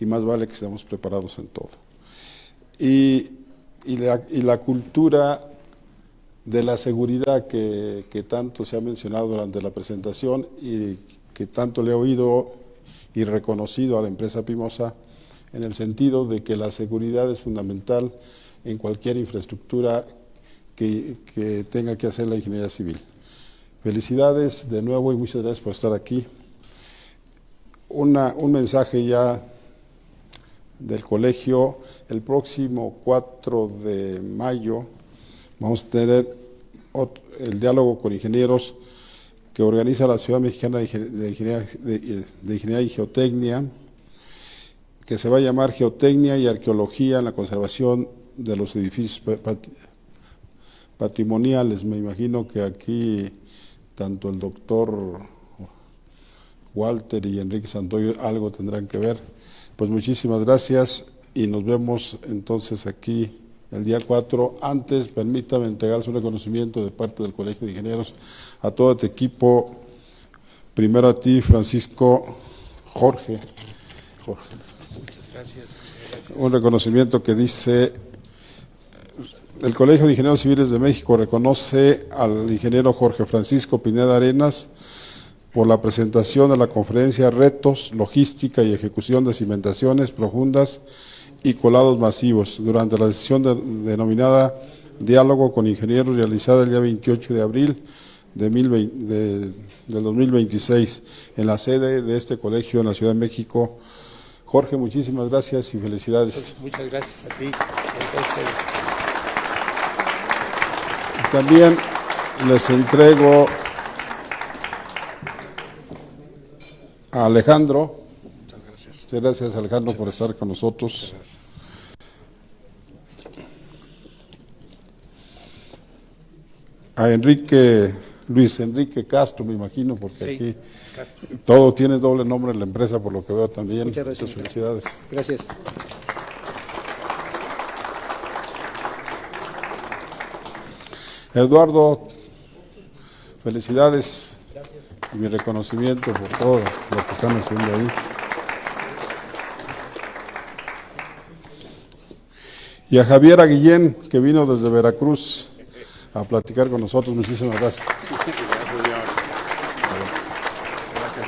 y más vale que estemos preparados en todo. Y la cultura de la seguridad que tanto se ha mencionado durante la presentación y que tanto le he oído y reconocido a la empresa Pimosa, en el sentido de que la seguridad es fundamental en cualquier infraestructura que tenga que hacer la ingeniería civil. Felicidades de nuevo y muchas gracias por estar aquí. Un mensaje ya del colegio: el próximo 4 de mayo vamos a tener el diálogo con ingenieros que organiza la Ciudad Mexicana de Ingeniería y Geotecnia, que se va a llamar Geotecnia y Arqueología en la Conservación de los Edificios Patrimoniales. Me imagino que aquí tanto el doctor Walter y Enrique Santoyo algo tendrán que ver, Pues muchísimas gracias y nos vemos entonces aquí el día 4. Antes, permítame entregarles un reconocimiento de parte del Colegio de Ingenieros a todo este equipo. Primero a ti, Francisco, Jorge. Muchas gracias. Un reconocimiento que dice: el Colegio de Ingenieros Civiles de México reconoce al ingeniero Jorge Francisco Pineda Arenas por la presentación de la conferencia Retos, Logística y Ejecución de Cimentaciones Profundas y Colados Masivos durante la sesión denominada Diálogo con Ingenieros, realizada el día 28 de abril del 2026 en la sede de este colegio en la Ciudad de México. Jorge, muchísimas gracias y felicidades. Muchas gracias a ti y a todos ustedes. También les entrego a Alejandro. Muchas gracias, Alejandro, por estar con nosotros. A Luis Enrique Castro, me imagino, porque Sí, aquí Castro. todo tiene doble nombre en la empresa, por lo que veo también. Muchas gracias. Felicidades. Gracias. Eduardo, felicidades. Gracias. Y mi reconocimiento por todo lo que están haciendo ahí. Y a Javier Aguillén, que vino desde Veracruz a platicar con nosotros. Muchísimas gracias. Gracias.